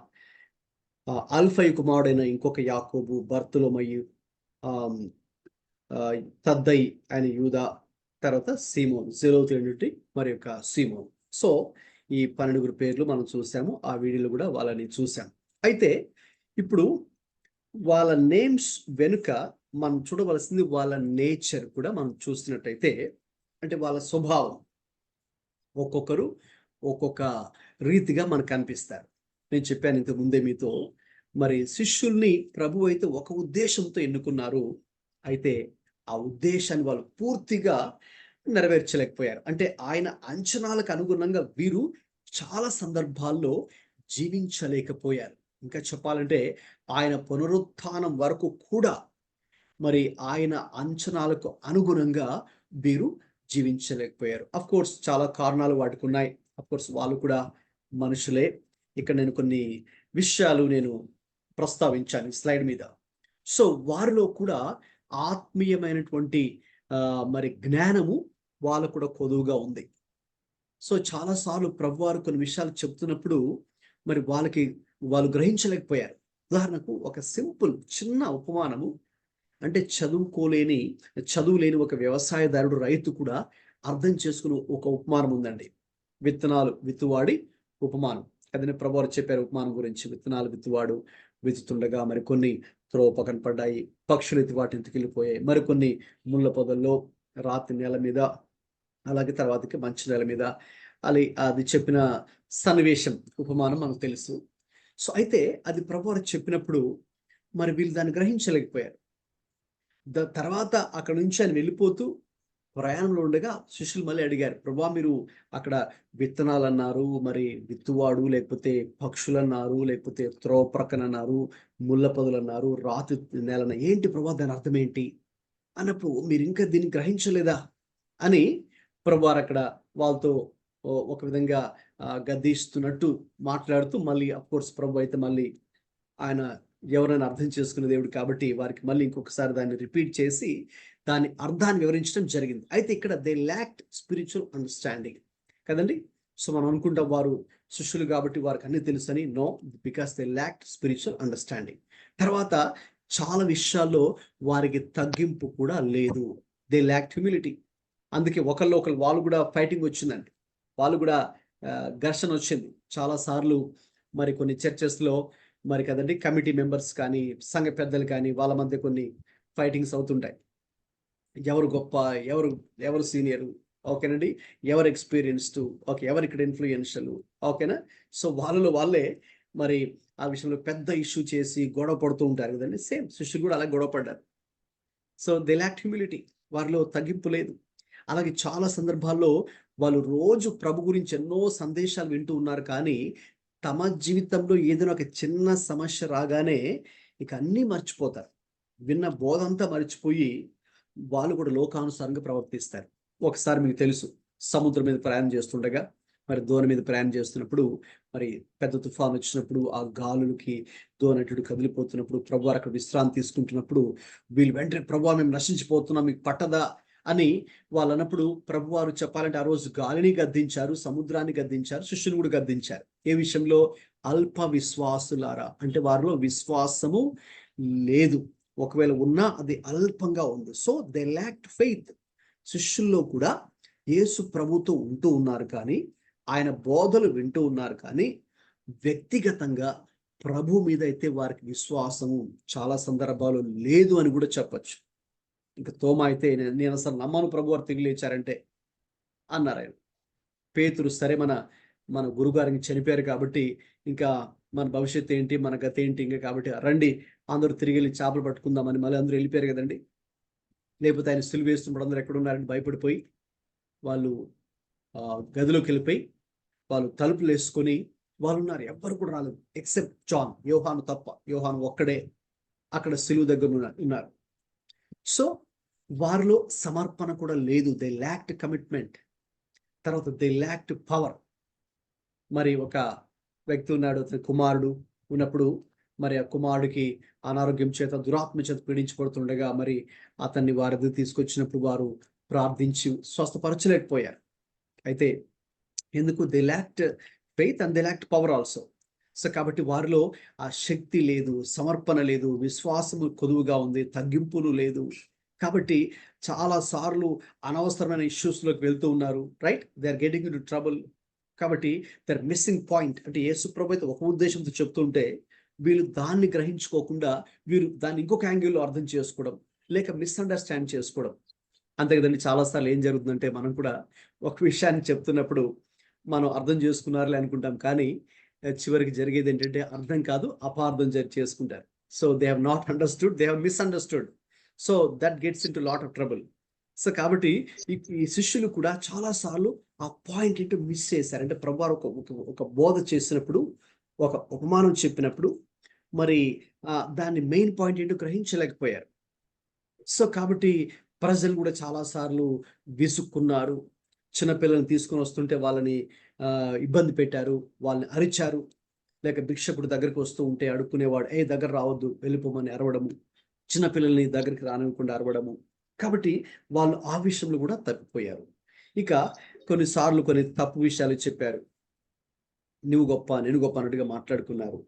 అల్ఫై కుమారుడైన ఇంకొక యాకోబు, బర్తులమయి, తద్దై ఆయన యూదా, తర్వాత సీమోన్, జెలోతు నుండి మరి యొక్క సీమోన్. సో ఈ 12 పేర్లు మనం చూసాము. ఆ వీడియోలో కూడా వాళ్ళని చూసాం. అయితే ఇప్పుడు వాళ్ళ నేమ్స్ వెనుక మనం చూడవలసింది వాళ్ళ నేచర్ కూడా మనం చూసినట్టయితే, అంటే వాళ్ళ స్వభావం ఒక్కొక్కరు ఒక్కొక్క రీతిగా మనకు కనిపిస్తారు. నేను చెప్పాను ఇంతకు ముందే మీతో, మరి శిష్యుల్ని ప్రభు అయితే ఒక ఉద్దేశంతో ఎన్నుకున్నారు. అయితే ఆ ఉద్దేశాన్ని వాళ్ళు పూర్తిగా నెరవేర్చలేకపోయారు. అంటే ఆయన అంచనాలకు అనుగుణంగా వీరు చాలా సందర్భాల్లో జీవించలేకపోయారు. ఇంకా చెప్పాలంటే ఆయన పునరుత్థానం వరకు కూడా మరి ఆయన అంచనాలకు అనుగుణంగా వీరు జీవించలేకపోయారు. అఫ్ కోర్స్ చాలా కారణాలు వాటికి ఉన్నాయి. అఫ్ కోర్స్ వాళ్ళు కూడా మనుషులే. ఇక్కడ నేను కొన్ని విషయాలు నేను ప్రస్తావించాను స్లైడ్ మీద. సో వారిలో కూడా ఆత్మీయమైనటువంటి మరి జ్ఞానము వాళ్ళకు కూడా కొదువుగా ఉంది. సో చాలాసార్లు ప్రభువారు కొన్ని విషయాలు చెప్తున్నప్పుడు మరి వాళ్ళు గ్రహించలేకపోయారు. ఉదాహరణకు ఒక సింపుల్ చిన్న ఉపమానము, అంటే చదువు లేని ఒక వ్యవసాయదారుడు, రైతు కూడా అర్థం చేసుకుని ఒక ఉపమానం ఉందండి. విత్తనాలు విత్తువాడి ఉపమానం. అదే ప్రభువారు చెప్పారు ఉపమానం గురించి. విత్తనాలు విత్తువాడు విత్తుతుండగా మరి కొన్ని త్రోవ పక్కన పడ్డాయి, పక్షులు ఎత్తి వాటిని ఎత్తుకెళ్ళిపోయాయి. మరికొన్ని ముళ్ళ పొదల్లో, రాతి నేల మీద, అలాగే తర్వాతకి మంచి నేల మీద. అది చెప్పిన సన్నివేశం, ఉపమానం మనకు తెలుసు. సో అయితే అది ప్రభువారు చెప్పినప్పుడు మరి వీళ్ళు దాన్ని గ్రహించలేకపోయారు. తర్వాత అక్కడ నుంచి ఆయన వెళ్ళిపోతూ ప్రయాణంలో ఉండగా శిష్యులు మళ్ళీ అడిగారు, ప్రభువా మీరు అక్కడ విత్తనాలు అన్నారు, మరి విత్తువాడు, లేకపోతే పక్షులు అన్నారు, లేకపోతే త్రోవ ప్రక్కన అన్నారు, ముళ్ళ పొదలు అన్నారు, రాతి నేలన, ఏంటి ప్రభువా దాని అర్థం ఏంటి అన్నప్పుడు మీరు ఇంకా దీన్ని గ్రహించలేదా అని ప్రభువారు అక్కడ వాళ్ళతో ఒక విధంగా గద్దిస్తున్నట్టు మాట్లాడుతూ, మళ్ళీ అఫ్ కోర్స్ ప్రభు అయితే మళ్ళీ ఆయన ఎవరైనా అర్థం చేసుకునే దేవుడు కాబట్టి వారికి మళ్ళీ ఇంకొకసారి దాన్ని రిపీట్ చేసి దాని అర్థాన్ని వివరించడం జరిగింది. అయితే ఇక్కడ దే ల్యాక్డ్ స్పిరిచువల్ అండర్స్టాండింగ్ కదండి. సో మనం అనుకుంటాం వారు శిష్యులు కాబట్టి వారికి అన్ని తెలుసని. No, because they lacked spiritual understanding. తర్వాత చాలా విషయాల్లో వారికి తగ్గింపు కూడా లేదు. They lacked humility. అందుకే ఒకళ్ళు వాళ్ళు కూడా ఫైటింగ్ వచ్చిందండి. వాళ్ళు కూడా ఘర్షణ వచ్చింది చాలాసార్లు. మరి కొన్ని చర్చెస్లో మరి కదండి కమిటీ మెంబర్స్ కానీ సంఘ పెద్దలు కానీ వాళ్ళ మధ్య కొన్ని ఫైటింగ్స్ అవుతుంటాయి. ఎవరు గొప్ప, ఎవరు సీనియరు, ఓకేనండి, ఎవరు ఎక్స్పీరియన్స్డ్, ఓకే, ఎవరు ఇక్కడ ఇన్ఫ్లుయెన్షియల్, ఓకేనా. సో వాళ్ళే మరి ఆ విషయంలో పెద్ద ఇష్యూ చేసి గొడవ పడుతూ ఉంటారు కదండి. సేమ్ శిష్యులు కూడా అలా గొడవ పడ్డారు. So they lacked humility. వారిలో తగ్గింపు లేదు. అలాగే చాలా సందర్భాల్లో వాళ్ళు రోజు ప్రభు గురించి ఎన్నో సందేశాలు వింటూ ఉన్నారు, కానీ తమ జీవితంలో ఏదైనా ఒక చిన్న సమస్య రాగానే ఇక అన్నీ మర్చిపోతారు. విన్న బోధంతా మర్చిపోయి వాళ్ళు కూడా లోకానుసారంగా ప్రవర్తిస్తారు. ఒకసారి మీకు తెలుసు, సముద్రం మీద ప్రయాణం చేస్తుండగా మరి దోణి మీద ప్రయాణం చేస్తున్నప్పుడు మరి పెద్ద తుఫాను వచ్చినప్పుడు ఆ గాలులకి దోణటుడు కదిలిపోతున్నప్పుడు ప్రభు అక్కడ విశ్రాంతి తీసుకుంటున్నప్పుడు వీళ్ళు వెంటనే ప్రభువా మేము నశించిపోతున్నాం, మీకు పట్టదా అని వాళ్ళు అన్నప్పుడు ప్రభువారు చెప్పాలంటే ఆ రోజు గాలిని గద్దించారు, సముద్రాన్ని గద్దించారు, శిష్యుని కూడా గద్దించారు. ఏ విషయంలో? అల్ప విశ్వాసులారా, అంటే వారిలో విశ్వాసము లేదు. ఒకవేళ ఉన్నా అది అల్పంగా ఉంది. So they lacked faith. శిష్యుల్లో కూడా యేసు ప్రభుతో ఉంటూ ఉన్నారు, కానీ ఆయన బోధలు వింటూ ఉన్నారు, కానీ వ్యక్తిగతంగా ప్రభు మీద అయితే వారికి విశ్వాసము చాలా సందర్భాలు లేదు అని కూడా చెప్పచ్చు. ఇంకా తోమా అయితే నేను అసలు నమ్మను ప్రభు వారు తిరిగి లేచారంటే అన్నారు ఆయన. పేతురు సరే మన గురుగారికి చనిపోయారు కాబట్టి ఇంకా మన భవిష్యత్తు ఏంటి, మన గతి ఏంటి ఇంకా, కాబట్టి రండి అందరూ తిరిగి వెళ్ళి చేపలు పట్టుకుందామని మళ్ళీ అందరూ వెళ్ళిపోయారు కదండి. లేకపోతే ఆయన సిలువ వేస్తున్నప్పుడు అందరూ ఎక్కడ ఉన్నారని భయపడిపోయి వాళ్ళు గదిలోకి వెళ్ళిపోయి వాళ్ళు తలుపులు వేసుకొని వాళ్ళు ఉన్నారు. ఎవ్వరు కూడా రాలేదు ఎక్సెప్ట్ జాన్, యోహాను తప్ప. యోహాను ఒక్కడే అక్కడ సిలువ దగ్గర ఉన్నారు. సో వారిలో సమర్పణ కూడా లేదు. They lacked commitment. తర్వాత దే ల్యాక్డ్ పవర్. మరి ఒక వ్యక్తి ఉన్నాడు, అతని కుమారుడు ఉన్నప్పుడు మరి ఆ కుమారుడికి అనారోగ్యం చేత దురాత్మ చేత పీడించబడుతుండగా మరి అతన్ని వారి తీసుకొచ్చినప్పుడు వారు ప్రార్థించి స్వస్థపరచలేకపోయారు. అయితే ఎందుకు? They lacked faith and they lacked power also. So కాబట్టి వారిలో ఆ శక్తి లేదు, సమర్పణ లేదు, విశ్వాసము కొదువుగా ఉంది, తగ్గింపును లేదు. కాబట్టి చాలా సార్లు అనవసరమైన ఇష్యూస్లోకి వెళ్తూ ఉన్నారు. Right, they are getting into trouble. కాబట్టి దే ఆర్ మిస్సింగ్ పాయింట్. అంటే యేసు ప్రభు అయితే ఒక ఉద్దేశంతో చెప్తుంటే వీళ్ళు దాన్ని గ్రహించుకోకుండా వీరు దాన్ని ఇంకొక యాంగిల్లో అర్థం చేసుకోవడం, లేక మిస్అండర్స్టాండ్ చేసుకోవడం. అంతే కదండి. చాలాసార్లు ఏం జరుగుతుందంటే మనం కూడా ఒక విషయాన్ని చెప్తున్నప్పుడు మనం అర్థం చేసుకున్నారులే అనుకుంటాం, కానీ చివరికి జరిగేది ఏంటంటే అర్థం కాదు, అపార్థం చేసుకుంటారు. So they have not understood, they have misunderstood. So that gets in to lot of trouble. So కాబట్టి ఈ శిష్యులు కూడా చాలాసార్లు ఆ పాయింట్ ఏంటో మిస్ చేశారు. అంటే ప్రభువారు ఒక బోధ చేసినప్పుడు, ఒక ఉపమానం చెప్పినప్పుడు మరి దాన్ని మెయిన్ పాయింట్ ఏంటో గ్రహించలేకపోయారు. సో కాబట్టి ప్రజలు కూడా చాలాసార్లు విసుక్కున్నారు. చిన్నపిల్లల్ని తీసుకొని వస్తుంటే వాళ్ళని ఇబ్బంది పెట్టారు, వాళ్ళని అరిచారు. లేక భిక్షకుడు దగ్గరికి వస్తూ ఉంటే అడుక్కునేవాడు, దగ్గర రావద్దు, వెళ్ళిపోమని అరవడము, చిన్నపిల్లల్ని దగ్గరికి రానివ్వకుండా అరవడము. కాబట్టి వాళ్ళు ఆ విషయంలో కూడా తప్పిపోయారు. ఇక కొన్నిసార్లు కొన్ని తప్పు విషయాలు చెప్పారు. నువ్వు గొప్ప, నేను గొప్ప అన్నట్టుగా మాట్లాడుకున్నారు.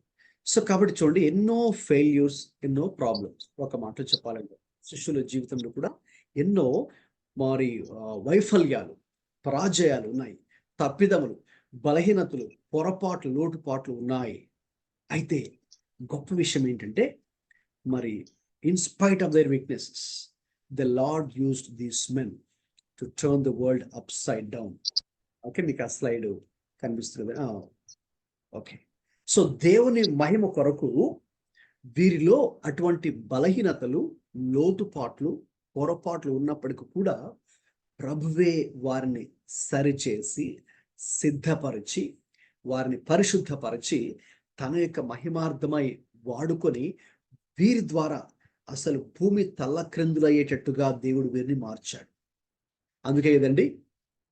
సో కాబట్టి చూడండి, ఎన్నో ఫెయిల్యూర్స్, ఎన్నో ప్రాబ్లమ్స్. ఒక మాటలో చెప్పాలంటే శిష్యుల జీవితంలో కూడా ఎన్నో మరి వైఫల్యాలు, పరాజయాలు ఉన్నాయి, తప్పిదములు, బలహీనతలు, పొరపాట్లు, లోటుపాట్లు ఉన్నాయి. అయితే గొప్ప విషయం ఏంటంటే మరి in spite of their weaknesses the lord used these men to turn the world up side down. Okay, మీకు ఆ స్లైడ్ కనిపిస్తుంది కదా? ఓకే. సో దేవుని మహిమ కొరకు వీరిలో అటువంటి బలహీనతలు, లోటుపాట్లు, పొరపాట్లు ఉన్నప్పటికీ కూడా ప్రభువే వారిని సరిచేసి, సిద్ధపరిచి, వారిని పరిశుద్ధపరిచి తన యొక్క మహిమార్థమై వాడుకొని వీరి ద్వారా అసలు భూమి తల్లక్రిందులయ్యేటట్టుగా దేవుడు వీరిని మార్చాడు. అందుకే కదండి,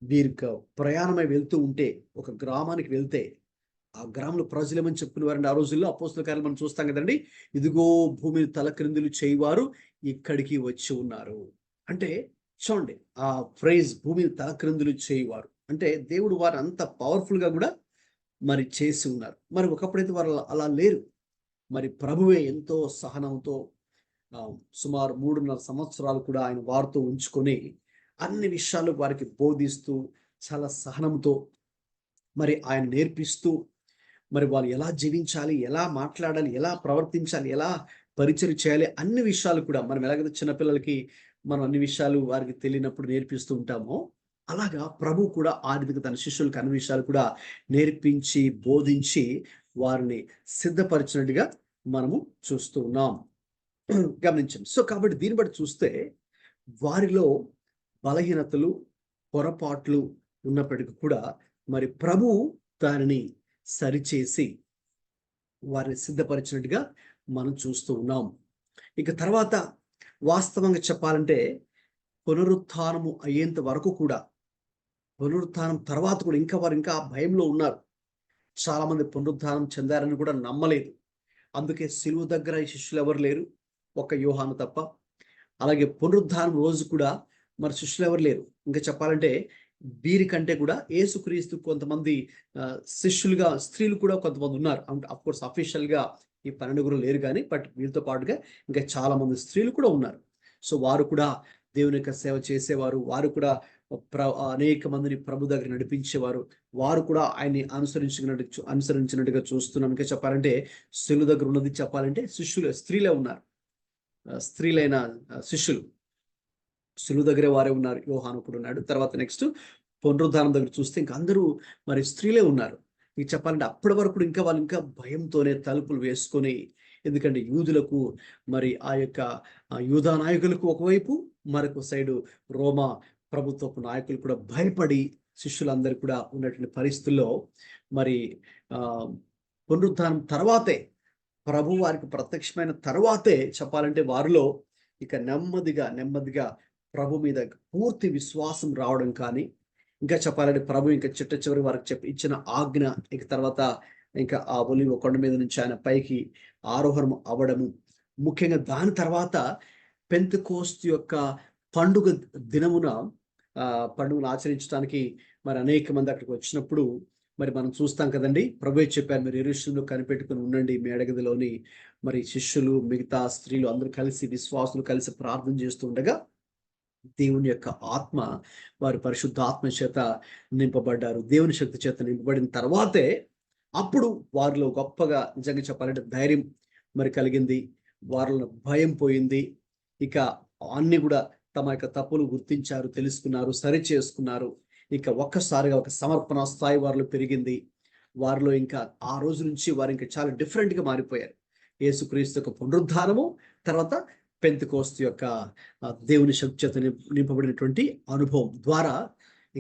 వీరికి ప్రయాణమై వెళ్తూ ఉంటే ఒక గ్రామానికి వెళ్తే ఆ గ్రామంలో ప్రజలు ఏమని చెప్పుకునేవారండి? ఆ రోజుల్లో అపోస్తల కార్యాలు మనం చూస్తాం కదండి, ఇదిగో భూమిని తలక్రిందులు చేయవారు ఇక్కడికి వచ్చి ఉన్నారు. అంటే చూడండి, ఆ ఫ్రేజ్ భూమిని తలక్రిందులు చేయవారు అంటే దేవుడు వారు అంత పవర్ఫుల్ గా కూడా మరి చేసి ఉన్నారు. మరి ఒకప్పుడైతే వారు అలా లేరు. మరి ప్రభువే ఎంతో సహనంతో సుమారు 3.5 సంవత్సరాలు కూడా ఆయన వారితో ఉంచుకొని అన్ని విషయాలు వారికి బోధిస్తూ చాలా సహనంతో మరి ఆయన నేర్పిస్తూ మరి వాళ్ళు ఎలా జీవించాలి, ఎలా మాట్లాడాలి, ఎలా ప్రవర్తించాలి, ఎలా పరిచయం చేయాలి, అన్ని విషయాలు కూడా మనం ఎలాగైతే చిన్నపిల్లలకి మనం అన్ని విషయాలు వారికి తెలియనప్పుడు నేర్పిస్తూ ఉంటామో అలాగా ప్రభు కూడా ఆ విధంగా తన శిష్యులకు అన్ని విషయాలు కూడా నేర్పించి బోధించి వారిని సిద్ధపరిచినట్టుగా మనము చూస్తూ ఉన్నాం, గమనించండి. సో కాబట్టి దీన్ని బట్టి చూస్తే వారిలో బలహీనతలు, పొరపాట్లు ఉన్నప్పటికీ కూడా మరి ప్రభు దానిని సరిచేసి వారిని సిద్ధపరిచినట్టుగా మనం చూస్తూ ఉన్నాం. ఇక తర్వాత వాస్తవంగా చెప్పాలంటే పునరుత్థానము అయ్యేంత వరకు కూడా, పునరుత్థానం తర్వాత కూడా వారు ఇంకా భయంలో ఉన్నారు. చాలా మంది పునరుత్థానం చెందారని కూడా నమ్మలేదు. అందుకే సిలువ దగ్గర ఈ శిష్యులు ఎవరు లేరు, ఒక యోహాను తప్ప. అలాగే పునరుత్థానం రోజు కూడా మరి శిష్యులు ఎవరు లేరు. ఇంకా చెప్పాలంటే వీరికంటే కూడా యేసుక్రీస్తు కొంతమంది శిష్యులుగా స్త్రీలు కూడా కొంతమంది ఉన్నారు. అంటే అఫ్ కోర్స్ అఫీషియల్ గా ఈ 12 లేరు కానీ, బట్ వీళ్ళతో పాటుగా ఇంకా చాలా మంది స్త్రీలు కూడా ఉన్నారు. సో వారు కూడా దేవుని యొక్క సేవ చేసేవారు, వారు కూడా అనేక మందిని ప్రభు దగ్గర నడిపించేవారు, వారు కూడా ఆయన్ని అనుసరించినట్టుగా చూస్తున్నాం. ఇంకా చెప్పాలంటే శిలువ దగ్గర ఉన్నది చెప్పాలంటే స్త్రీలే ఉన్నారు, స్త్రీలైన శిష్యులు శిలువ దగ్గరే వారే ఉన్నారు. యోహాను కూడా ఉన్నాడు. తర్వాత నెక్స్ట్ పునరుద్ధానం దగ్గర చూస్తే ఇంకా అందరూ మరి స్త్రీలే ఉన్నారు. ఇది చెప్పాలంటే అప్పటి వరకు ఇంకా వాళ్ళు ఇంకా భయంతోనే తలుపులు వేసుకొని, ఎందుకంటే యూదులకు మరి ఆ యొక్క యూదా నాయకులకు ఒకవైపు, మరొక సైడు రోమా ప్రభుత్వపు నాయకులు కూడా భయపడి శిష్యులందరూ కూడా ఉన్నటువంటి పరిస్థితుల్లో మరి పునరుద్ధానం తర్వాతే, ప్రభు వారికి ప్రత్యక్షమైన తర్వాతే చెప్పాలంటే వారిలో ఇక నెమ్మదిగా ప్రభు మీద పూర్తి విశ్వాసం రావడం కానీ, ఇంకా చెప్పాలంటే ప్రభు ఇంకా చివరి వారికి ఇచ్చిన ఆజ్ఞ, ఇక తర్వాత ఇంకా ఆ ఒలీవ కొండ మీద నుంచి ఆయన పైకి ఆరోహణం అవ్వడము, ముఖ్యంగా దాని తర్వాత పెంతెకోస్తు యొక్క పండుగ దినమున పండుగను ఆచరించడానికి మరి అనేక మంది అక్కడికి వచ్చినప్పుడు మరి మనం చూస్తాం కదండి. ప్రభువే చెప్పారు, మీరు యెరూషలేములో కనిపెట్టుకుని ఉండండి మేడగదిలోని. మరి శిష్యులు మిగతా స్త్రీలు అందరూ కలిసి, విశ్వాసులు కలిసి ప్రార్థన చేస్తూ ఉండగా దేవుని యొక్క ఆత్మ, వారి పరిశుద్ధాత్మ చేత నింపబడ్డారు. దేవుని శక్తి చేత నింపబడిన తర్వాతే అప్పుడు వారిలో గొప్పగా నిజంగా చెప్పాలంటే ధైర్యం మరి కలిగింది, వారిలో భయం పోయింది. ఇక అన్ని కూడా తమ యొక్క తప్పులు గుర్తించారు, తెలుసుకున్నారు, సరి చేసుకున్నారు. ఇక ఒక్కసారిగా ఒక సమర్పణ స్థాయి వారిలో పెరిగింది. వారిలో ఇంకా ఆ రోజు నుంచి వారు ఇంకా చాలా డిఫరెంట్గా మారిపోయారు. యేసుక్రీస్తు యొక్క పునరుద్ధానము తర్వాత పెంతెకోస్తు యొక్క దేవుని శక్తి చేత నింపబడినటువంటి అనుభవం ద్వారా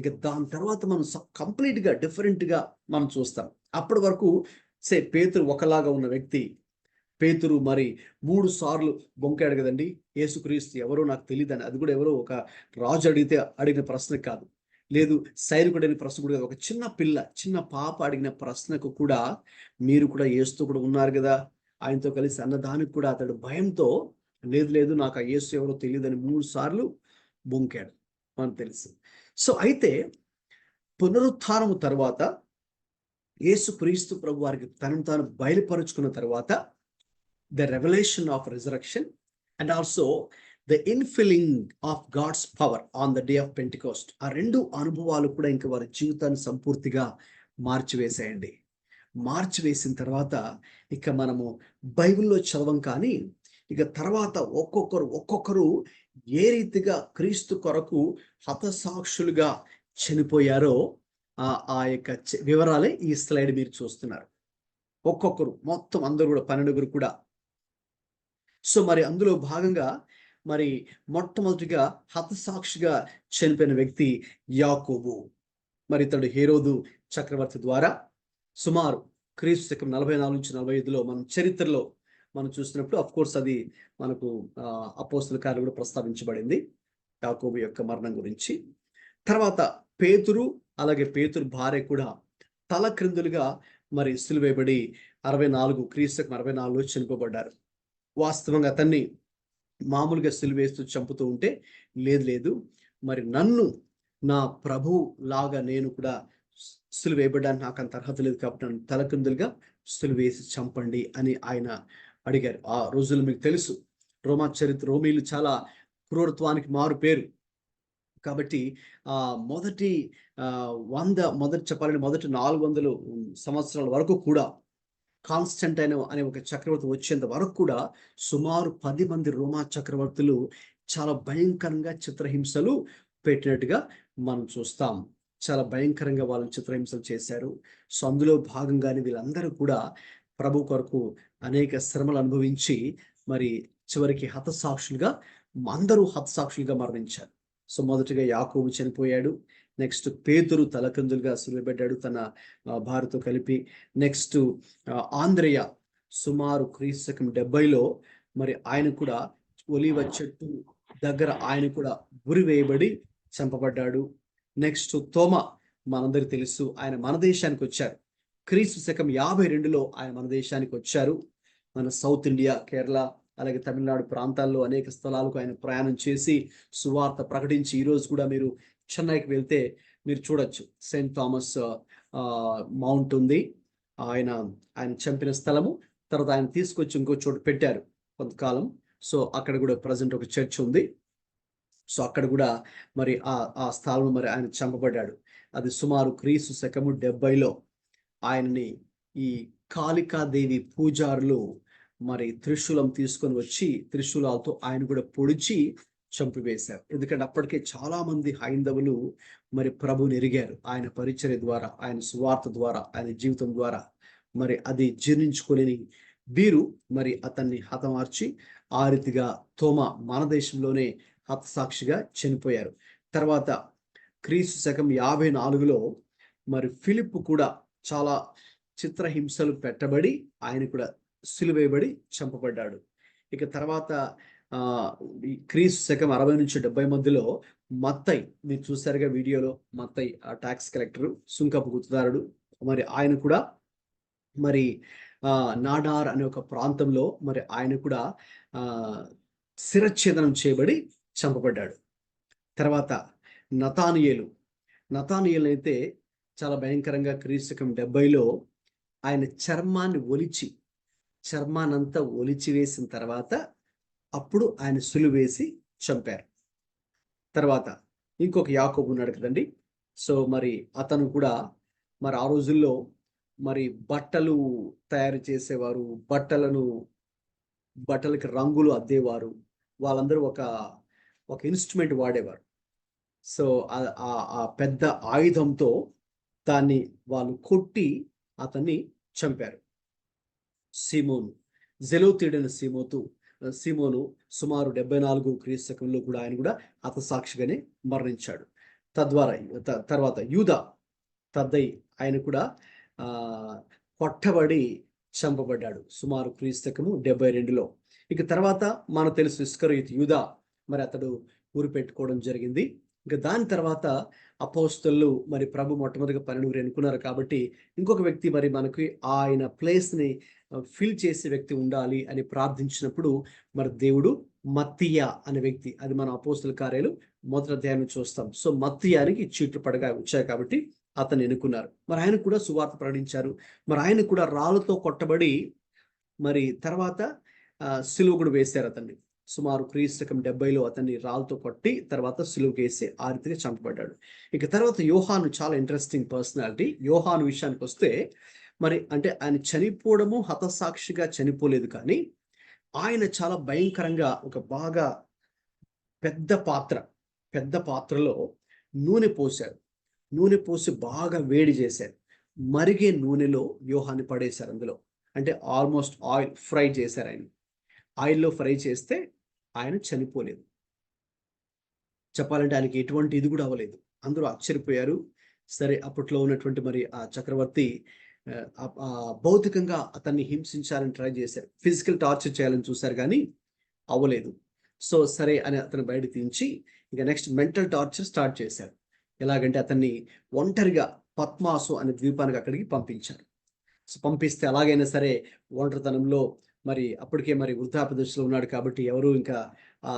ఇక దాని తర్వాత మనం కంప్లీట్గా డిఫరెంట్గా మనం చూస్తాం. అప్పటి వరకు పేతురు ఒకలాగా ఉన్న వ్యక్తి, పేతురు మరి 3 సార్లు బొంకాడు కదండి. యేసుక్రీస్తు ఎవరో నాకు తెలియదని, అది కూడా ఎవరో ఒక రాజు అడిగిన ప్రశ్న కాదు, లేదు సైనికుడు అడిగిన ప్రశ్న కూడా కాదు, ఒక చిన్న పాప అడిగిన ప్రశ్నకు కూడా మీరు కూడా యేసుతో కూడా ఉన్నారు కదా ఆయనతో కలిసి అన్నదానికి కూడా అతడు భయంతో లేదు నాకు ఆ యేసు ఎవరో తెలియదని 3 సార్లు బొంకాడు మనకు తెలుసు. సో అయితే పునరుత్థానము తర్వాత యేసుక్రీస్తు ప్రభు వారికి తనను తాను బయలుపరుచుకున్న తర్వాత the revelation of resurrection and also the infilling of God's power on the day of Pentecost, ఆ 2 అనుభవాలు కూడా ఇంకా వారి జీవితాన్ని సంపూర్తిగా మార్చివేసాయండి. మార్చివేసిన తర్వాత ఇక మనము బైబిల్లో చదవం కానీ ఇక తర్వాత ఒక్కొక్కరు ఏ రీతిగా క్రీస్తు కొరకు హతసాక్షులుగా చనిపోయారో ఆ యొక్క వివరాలే ఈ స్లైడ్ మీరు చూస్తున్నారు. ఒక్కొక్కరు మొత్తం అందరూ కూడా 12 కూడా. సో మరి అందులో భాగంగా మరి మొట్టమొదటిగా హతసాక్షిగా చనిపోయిన వ్యక్తి యాకోబు. మరి ఇతడు హేరోదు చక్రవర్తి ద్వారా సుమారు క్రీస్తు శకం 44 నుంచి 45లో మన చరిత్రలో మనం చూసినప్పుడు అఫ్ కోర్స్ అది మనకు అపోస్తల కార్యాలు కూడా ప్రస్తావించబడింది యాకోబు యొక్క మరణం గురించి. తర్వాత పేతురు అలాగే పేతురు భార్య కూడా తల క్రిందులుగా మరి సిలువేయబడి 64 క్రీస్తు శకం 64లో చనిపోబడ్డారు. వాస్తవంగా అతన్ని మామూలుగా సిలువేస్తూ చంపుతూ ఉంటే లేదు మరి నన్ను నా ప్రభు లాగా నేను కూడా సిలువేయబడ్డానికి నాకు అంత అర్హత లేదు కాబట్టి నన్ను తలకిందులుగా సిలువేసి చంపండి అని ఆయన అడిగారు. ఆ రోజులు మీకు తెలుసు, రోమీలు చాలా క్రూరత్వానికి మారు పేరు కాబట్టి మొదటి చెప్పాలంటే మొదటి 400 సంవత్సరాల వరకు కూడా కాన్స్టంటైన్ అనే ఒక చక్రవర్తి వచ్చేంత వరకు కూడా సుమారు 10 మంది రోమా చక్రవర్తులు చాలా భయంకరంగా చిత్రహింసలు పెట్టినట్టుగా మనం చూస్తాం. చాలా భయంకరంగా వాళ్ళని చిత్రహింసలు చేశారు. సో అందులో భాగంగానే వీళ్ళందరూ కూడా ప్రభు కొరకు అనేక శ్రమలు అనుభవించి మరి చివరికి అందరూ హతసాక్షులుగా మరణించారు. సో మొదటిగా యాకోబు చనిపోయాడు. నెక్స్ట్ పేతురు తలకిందులుగా సిలువబడ్డాడు తన భార్యతో కలిపి. నెక్స్ట్ ఆంద్రేయ సుమారు క్రీస్తు శకం 70లో మరి ఆయన కూడా ఒలీవ చెట్టు దగ్గర ఆయన కూడా ఉరి వేయబడి చంపబడ్డాడు. నెక్స్ట్ తోమా మనందరికి తెలుసు, ఆయన మన దేశానికి వచ్చారు. క్రీస్తు శకం 52లో ఆయన మన దేశానికి వచ్చారు. మన సౌత్ ఇండియా, కేరళ అలాగే తమిళనాడు ప్రాంతాల్లో అనేక స్థలాలకు ఆయన ప్రయాణం చేసి సువార్త ప్రకటించి ఈరోజు కూడా మీరు చెన్నైకి వెళ్తే మీరు చూడొచ్చు సెయింట్ థామస్ మౌంట్ ఉంది, ఆయన చంపిన స్థలము. తర్వాత ఆయన తీసుకొచ్చి ఇంకో చోటు పెట్టారు కొంతకాలం. సో అక్కడ కూడా ప్రజెంట్ ఒక చర్చ్ ఉంది. సో అక్కడ కూడా మరి ఆ స్థలంలో మరి ఆయన చంపబడ్డాడు. అది సుమారు క్రీస్తు శకము 70లో ఆయనని ఈ కాళికాదేవి పూజారులు మరి త్రిశూలం తీసుకొని వచ్చి త్రిశూలాలతో ఆయన కూడా పొడిచి చంపివేశారు. ఎందుకంటే అప్పటికే చాలా మంది హైందవులు మరి ప్రభుని ఎరిగారు. ఆయన పరిచర్య ద్వారా, ఆయన సువార్త ద్వారా, ఆయన జీవితం ద్వారా మరి అది జీర్ణించుకోలేని వీరు మరి అతన్ని హతమార్చి ఆ రీతిగా తోమా మన దేశంలోనే హతసాక్షిగా చనిపోయారు. తర్వాత క్రీస్తు శకం 54లో మరి ఫిలిప్ కూడా చాలా చిత్రహింసలు పెట్టబడి ఆయన కూడా సిలువేయబడి చంపబడ్డాడు. ఇక తర్వాత క్రీస్తు శకం 60 నుంచి 70 మధ్యలో మత్తయి, మీరు చూసారుగా వీడియోలో, మత్తయి ఆ ట్యాక్స్ కలెక్టర్, సుంకపు గుర్తుదారుడు, మరి ఆయన కూడా మరి నాడార్ అనే ఒక ప్రాంతంలో మరి ఆయన కూడా శిరచ్ఛేదనం చేయబడి చంపబడ్డాడు. తర్వాత నతానియేలు అయితే చాలా భయంకరంగా క్రీస్తు శకం 70లో ఆయన చర్మాన్నంతా ఒలిచి వేసిన తర్వాత అప్పుడు ఆయన సులువేసి చంపారు. తర్వాత ఇంకొక యాకోబు ఉన్నాడు కదండి. సో మరి అతను కూడా మరి ఆ రోజుల్లో మరి బట్టలు తయారు చేసేవారు, బట్టలకి రంగులు అద్దేవారు. వాళ్ళందరూ ఒక ఇన్స్ట్రుమెంట్ వాడేవారు. సో ఆ పెద్ద ఆయుధంతో దాన్ని వాళ్ళు కొట్టి అతన్ని చంపారు. సీమోను, జెలోతీయుడైన సీమోను సుమారు 74 క్రీస్తు శకంలో కూడా ఆయన కూడా హతసాక్షిగానే మరణించాడు. తర్వాత యూదా తద్దయి ఆయన కూడా కొట్టబడి చంపబడ్డాడు సుమారు క్రీస్తు శకము 72లో. ఇక తర్వాత మనకు తెలుసు ఇస్కరియోతు యూదా, మరి అతడు ఊరు పెట్టుకోవడం జరిగింది. ఇంకా దాని తర్వాత అపోస్తలు మరి ప్రభు మొట్టమొదటిగా 12 ఎన్నుకున్నారు కాబట్టి ఇంకొక వ్యక్తి మరి మనకి ఆయన ప్లేస్ని ఫిల్ చేసే వ్యక్తి ఉండాలి అని ప్రార్థించినప్పుడు మరి దేవుడు మత్తీయ అనే వ్యక్తి, అది మన అపోస్తల కార్యాలు 1వ అధ్యాయం చూస్తాం. సో మత్తీయానికి చీట్లు పడగా వచ్చాయి కాబట్టి అతను ఎన్నుకున్నారు. మరి ఆయన కూడా సువార్త ప్రకటించారు. మరి ఆయన కూడా రాళ్ళతో కొట్టబడి మరి తర్వాత సిలువ కూడా వేశారు అతన్ని. సుమారు క్రీస్తు శకం 70లో అతన్ని రాళ్ళతో కొట్టి తర్వాత సిలువకు వేసి ఆ రీతిగా చంపబడ్డాడు. ఇక తర్వాత యోహాను చాలా ఇంట్రెస్టింగ్ పర్సనాలిటీ. యోహాను విషయానికి వస్తే మరి అంటే ఆయన చనిపోవడము హతసాక్షిగా చనిపోలేదు, కానీ ఆయన చాలా భయంకరంగా ఒక బాగా పెద్ద పాత్రలో నూనె పోసి బాగా వేడి చేశారు. మరిగే నూనెలో యోహాన్ని పడేశారు అందులో. అంటే ఆల్మోస్ట్ ఆయిల్ ఫ్రై చేశారు. ఆయన ఆయిల్లో ఫ్రై చేస్తే ఆయన చనిపోలేదు. చెప్పాలంటే ఆయనకి ఎటువంటి ఇది కూడా అవ్వలేదు. అందరూ ఆశ్చర్యపోయారు. సరే, అప్పట్లో ఉన్నటువంటి మరి ఆ చక్రవర్తి భౌతికంగా అతన్ని హింసించాలని ట్రై చేశారు, ఫిజికల్ టార్చర్ చేయాలని చూశారు, కానీ అవ్వలేదు. సో సరే అని అతను బయట తీయించి ఇక నెక్స్ట్ మెంటల్ టార్చర్ స్టార్ట్ చేశారు. ఎలాగంటే అతన్ని ఒంటరిగా పద్మాసు అనే ద్వీపానికి అక్కడికి పంపించారు. సో పంపిస్తే అలాగైనా సరే ఒంటరితనంలో మరి అప్పటికే మరి వృద్ధాప్య దశలో ఉన్నాడు కాబట్టి ఎవరు ఇంకా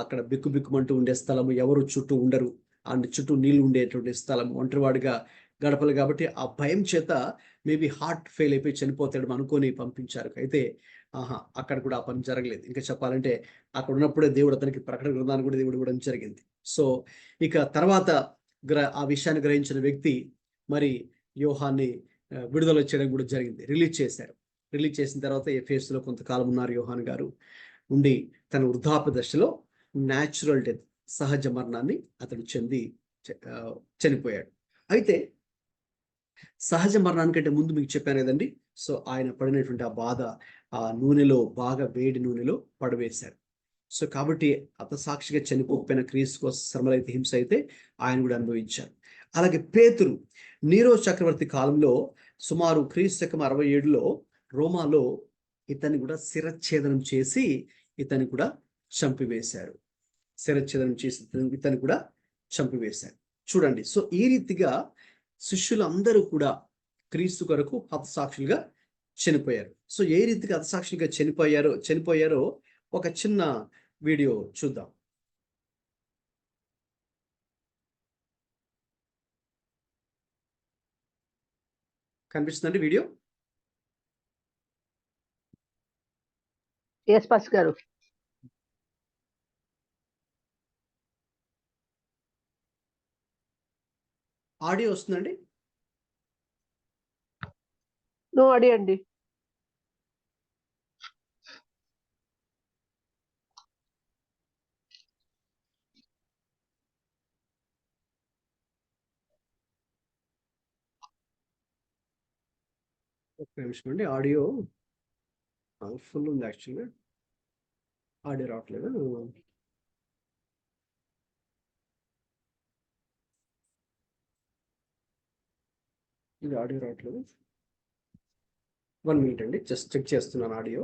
అక్కడ బిక్కుమంటూ ఉండే స్థలము, ఎవరు చుట్టూ ఉండరు, అండ్ చుట్టూ నీళ్లు ఉండేటువంటి స్థలం, ఒంటరివాడిగా గడపలు కాబట్టి ఆ భయం చేత మేబీ హార్ట్ ఫెయిల్ అయిపోయి చనిపోతాడు అనుకొని పంపించారు. అయితే అక్కడ కూడా ఆ పని జరగలేదు. ఇంకా చెప్పాలంటే అక్కడ ఉన్నప్పుడే దేవుడు అతనికి ప్రకటన గ్రంథాన్ని కూడా దేవుడు ఇవ్వడం జరిగింది. సో ఇక తర్వాత ఆ విషయాన్ని గ్రహించిన వ్యక్తి మరి యోహాన్ని విడుదల చేయడం కూడా జరిగింది. రిలీజ్ చేసిన తర్వాత ఎఫెసులో కొంతకాలం ఉన్నారు యోహాన్ గారు. ఉండి తన వృద్ధాప్య దశలో న్యాచురల్ డెత్, సహజ మరణాన్ని అతడు చనిపోయాడు. అయితే సహజ మరణానికంటే ముందు మీకు చెప్పాను కదండి. సో ఆయన పడినటువంటి ఆ బాధ ఆ నూనెలో, బాగా వేడి నూనెలో పడవేశారు. సో కాబట్టి హతసాక్షిగా చనిపోకపోయిన క్రీస్తు కోసం శ్రమలైతే, హింస అయితే ఆయన కూడా అనుభవించారు. అలాగే పేతురు నీరో చక్రవర్తి కాలంలో సుమారు క్రీస్తు శకం 67లో రోమాలో ఇతన్ని కూడా శిరచ్ఛేదనం చేసి ఇతన్ని కూడా చంపివేశారు. చూడండి. సో ఈ రీతిగా శిష్యులందరూ కూడా క్రీస్తు కొరకు హతసాక్షులుగా చనిపోయారు. సో ఏ రీతిగా హతసాక్షులుగా చనిపోయారో ఒక చిన్న వీడియో చూద్దాం. కనిపిస్తుందండి వీడియో? ఎస్ పాస్ గారు. ఆడియో వస్తుందండి? నో ఆడియో అండి. ఒక్క నిమిషం అండి. ఆడియో ఫుల్ ఉంది యాక్చువల్గా. ఆడియో రావట్లేదు. ఇది ఆడియో రావట్లేదు. 1 మినిట్ అండి, జస్ట్ చెక్ చేస్తున్నాను ఆడియో.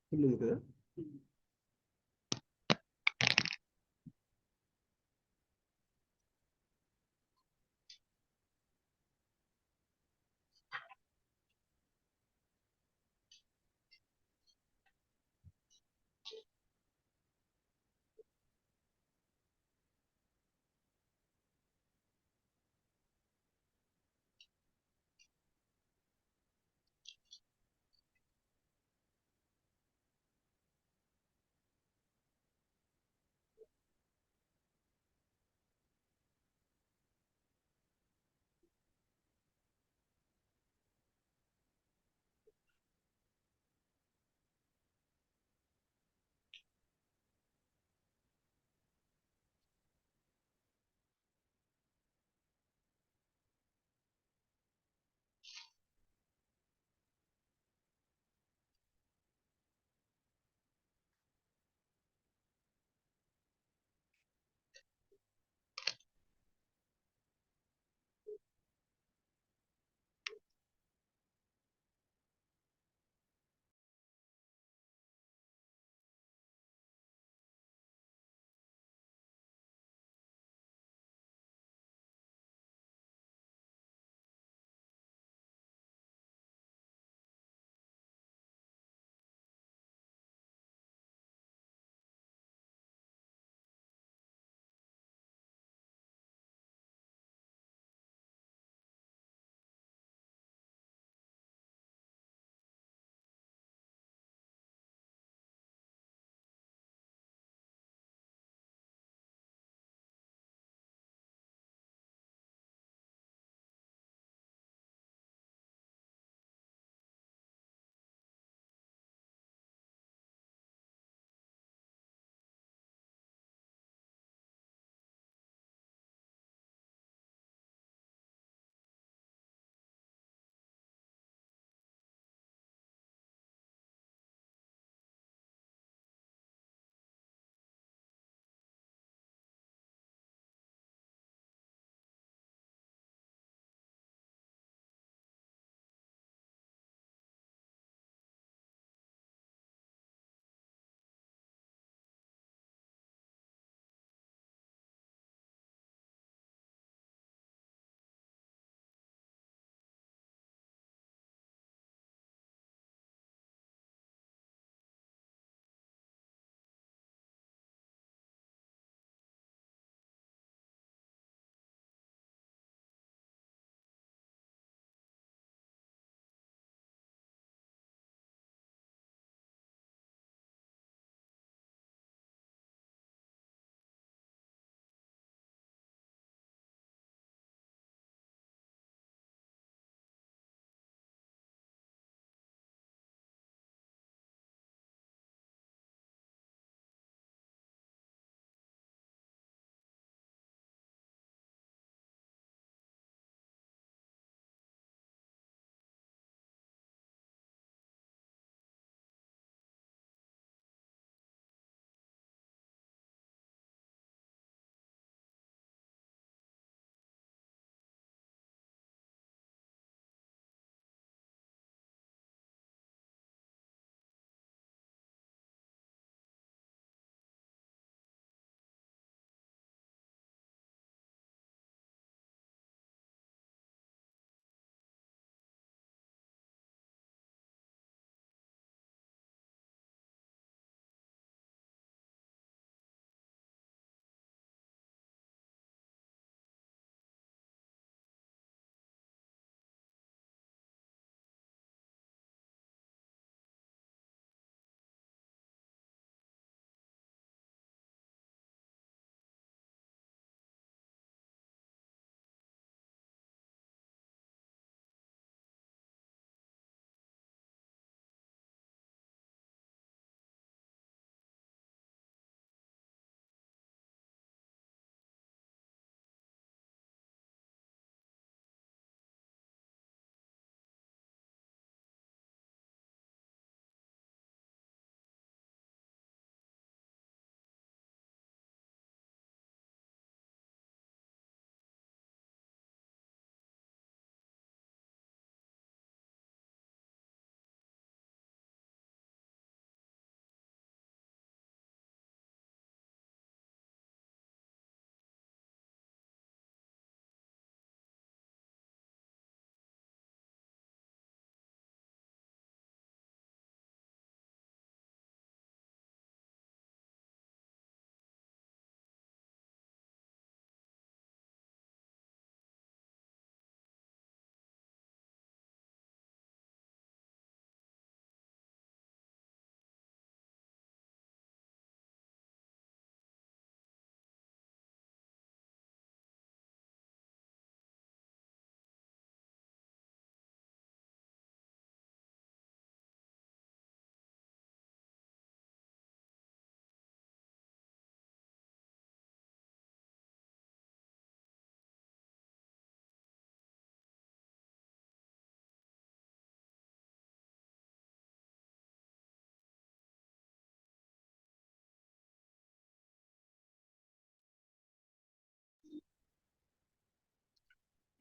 ఫుల్ ఉంది కదా.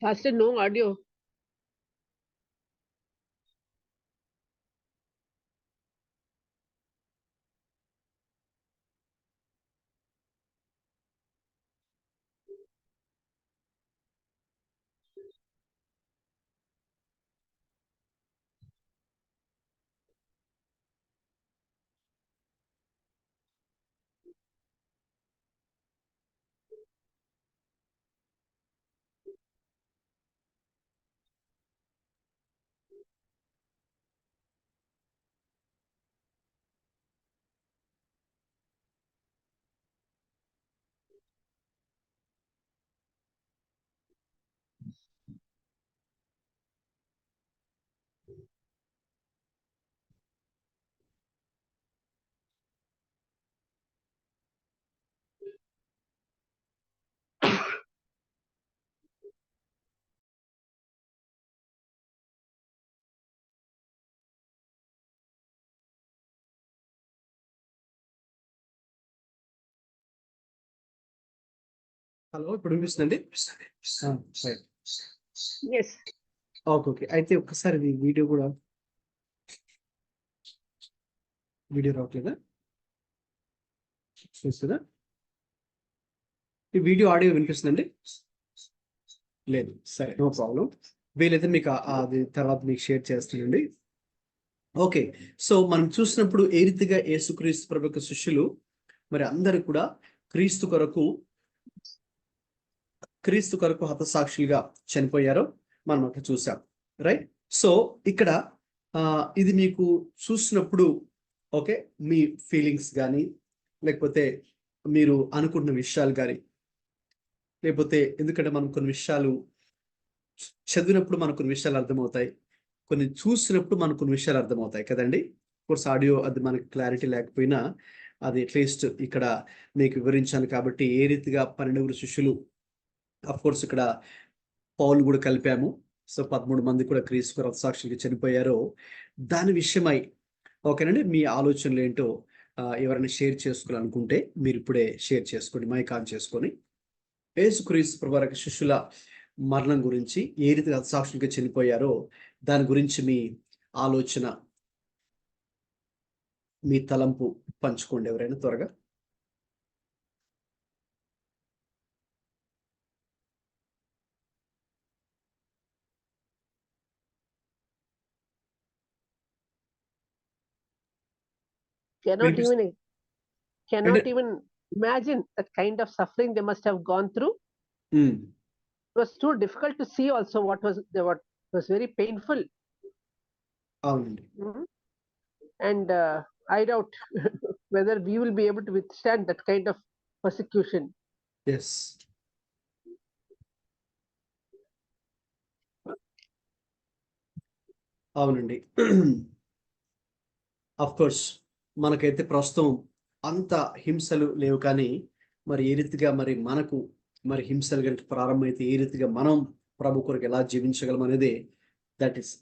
Pastor, no audio. హలో, ఇప్పుడు వినిపిస్తుందండి? Yes. Okay, okay. అయితే ఒక్కసారి వీడియో కూడా రావట్లేదా? చూస్తుందా? ఈ వీడియో ఆడియో వినిపిస్తుందండి? లేదు, సరే, నో ప్రాబ్లం. వీలైతే మీకు అది తర్వాత మీకు షేర్ చేస్తానండి. ఓకే, సో మనం చూసినప్పుడు ఏ రీతిగా యేసుక్రీస్తు ప్రభు యొక్క శిష్యులు మరి అందరూ కూడా క్రీస్తు కొరకు హతసాక్షులుగా చనిపోయారో మనం అక్కడ చూసాం, రైట్? సో ఇక్కడ ఇది మీకు చూసినప్పుడు ఓకే, మీ ఫీలింగ్స్ కానీ లేకపోతే మీరు అనుకుంటున్న విషయాలు కానీ, లేకపోతే ఎందుకంటే మనం కొన్ని విషయాలు చదివినప్పుడు మనకు కొన్ని విషయాలు అర్థమవుతాయి, కొన్ని చూసినప్పుడు మనకు కొన్ని విషయాలు అర్థమవుతాయి కదండి. కోర్స్ ఆడియో అది మనకి క్లారిటీ లేకపోయినా అది అట్లీస్ట్ ఇక్కడ మీకు వివరించాను కాబట్టి ఏ రీతిగా 12 శిష్యులు, అఫ్ కోర్స్ ఇక్కడ పౌలు కూడా కలిపాము. సో 13 మంది కూడా క్రీస్తు రక్తసాక్షులుగా చనిపోయారో దాని విషయమై ఓకేనండి. మీ ఆలోచనలు ఏంటో ఎవరైనా షేర్ చేసుకోవాలనుకుంటే మీరు ఇప్పుడే షేర్ చేసుకోండి, మైక్ ఆన్ చేసుకొని. యేసుక్రీస్తు ప్రభువు యొక్క శిష్యుల మరణం గురించి, ఏ రీతిగా రక్తసాక్షులుగా చనిపోయారో దాని గురించి మీ ఆలోచన, మీ తలంపు పంచుకోండి ఎవరైనా త్వరగా. Cannot even imagine that kind of suffering they must have gone through. It was too difficult to see also what was very painful. And I doubt whether we will be able to withstand that kind of persecution. Yes. అవునండి. Of course మనకైతే ప్రస్తుతం అంత హింసలు లేవు, కానీ మరి ఏ రీతిగా మరి మనకు మరి హింసలు కనుక ప్రారంభమైతే ఏ రీతిగా మనం ప్రభు కొరకు ఎలా జీవించగలం అనేది that is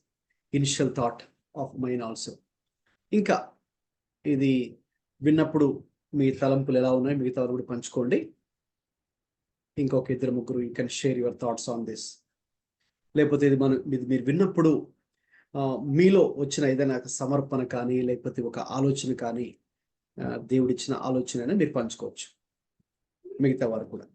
initial thought of mine also. ఇంకా ఇది విన్నప్పుడు మీ తలంపులు ఎలా ఉన్నాయి మిగతా వారు కూడా పంచుకోండి. ఇంకొక 2-3 you can share your thoughts on this. లేకపోతే ఇది మీరు విన్నప్పుడు మీలో వచ్చిన ఏదైనా ఒక సమర్పణ కానీ లేకపోతే ఒక ఆలోచన కానీ, దేవుడిచ్చిన ఆలోచన మీరు పంచుకోవచ్చు మిగతా వారు కూడా.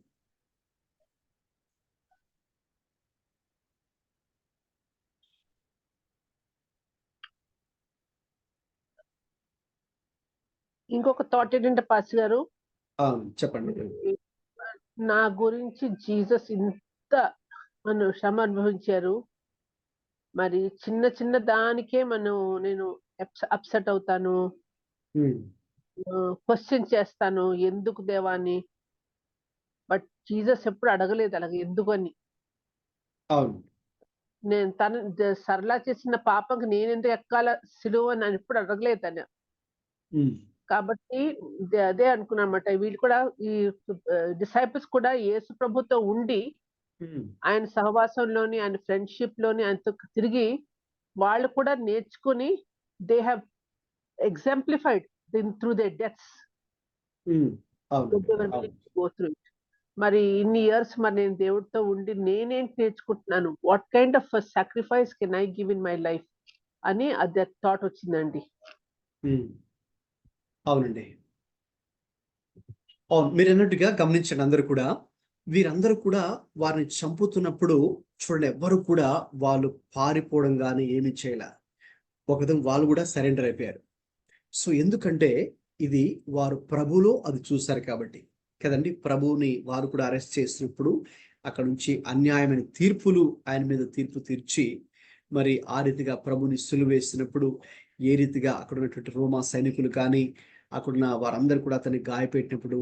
ఇంకొక థాట్ ఏంటంటే పాస్టర్ గారు, చెప్పండి. నా గురించి జీసస్ ఇంత శ్రమ అనుభవించారు, మరి చిన్న చిన్న దానికే నేను అప్సెట్ అవుతాను, క్వశ్చన్ చేస్తాను ఎందుకు దేవాన్ని. బట్ జీసస్ ఎప్పుడు అడగలేదు అలాగే ఎందుకు అని. నేను సరళ చేసిన పాపంకి నేను ఎందుకు ఎక్కాల సిలువ అని ఎప్పుడు అడగలేదు తను. కాబట్టి అదే అనుకున్నమాట, వీళ్ళు కూడా ఈ డిసైపుల్స్ కూడా యేసు ప్రభుతో ఉండి ఆయన సహవాసంలోని ఆయన ఫ్రెండ్షిప్ లోని ఆయనతో తిరిగి వాళ్ళు కూడా నేర్చుకుని they have exemplified through they deaths. మరి ఇన్ని ఇయర్స్ మరి నేను దేవుడితో ఉండి నేనేంటి నేర్చుకుంటున్నాను, what kind of sacrifice can I give in my life అని అది థాట్ వచ్చిందండి. అవునండి, అవును. మీరు అన్నట్టుగా గమనించండి, అందరూ కూడా వీరందరూ కూడా వారిని చంపుతున్నప్పుడు చూడండి, ఎవ్వరు కూడా వాళ్ళు పారిపోవడం కానీ ఏమి చేయలే. ఒకదో వాళ్ళు కూడా సరెండర్ అయిపోయారు. సో ఎందుకంటే ఇది వారు ప్రభులో అది చూశారు కాబట్టి కదండి. ప్రభువుని వారు కూడా అరెస్ట్ చేసినప్పుడు అక్కడ నుంచి అన్యాయమైన తీర్పులు ఆయన మీద తీర్పు తీర్చి మరి ఆ రీతిగా ప్రభుని సిలువేసినప్పుడు ఏ రీతిగా అక్కడ ఉన్నటువంటి రోమా సైనికులు కానీ అక్కడున్న వారందరూ కూడా అతన్ని గాయపెట్టినప్పుడు,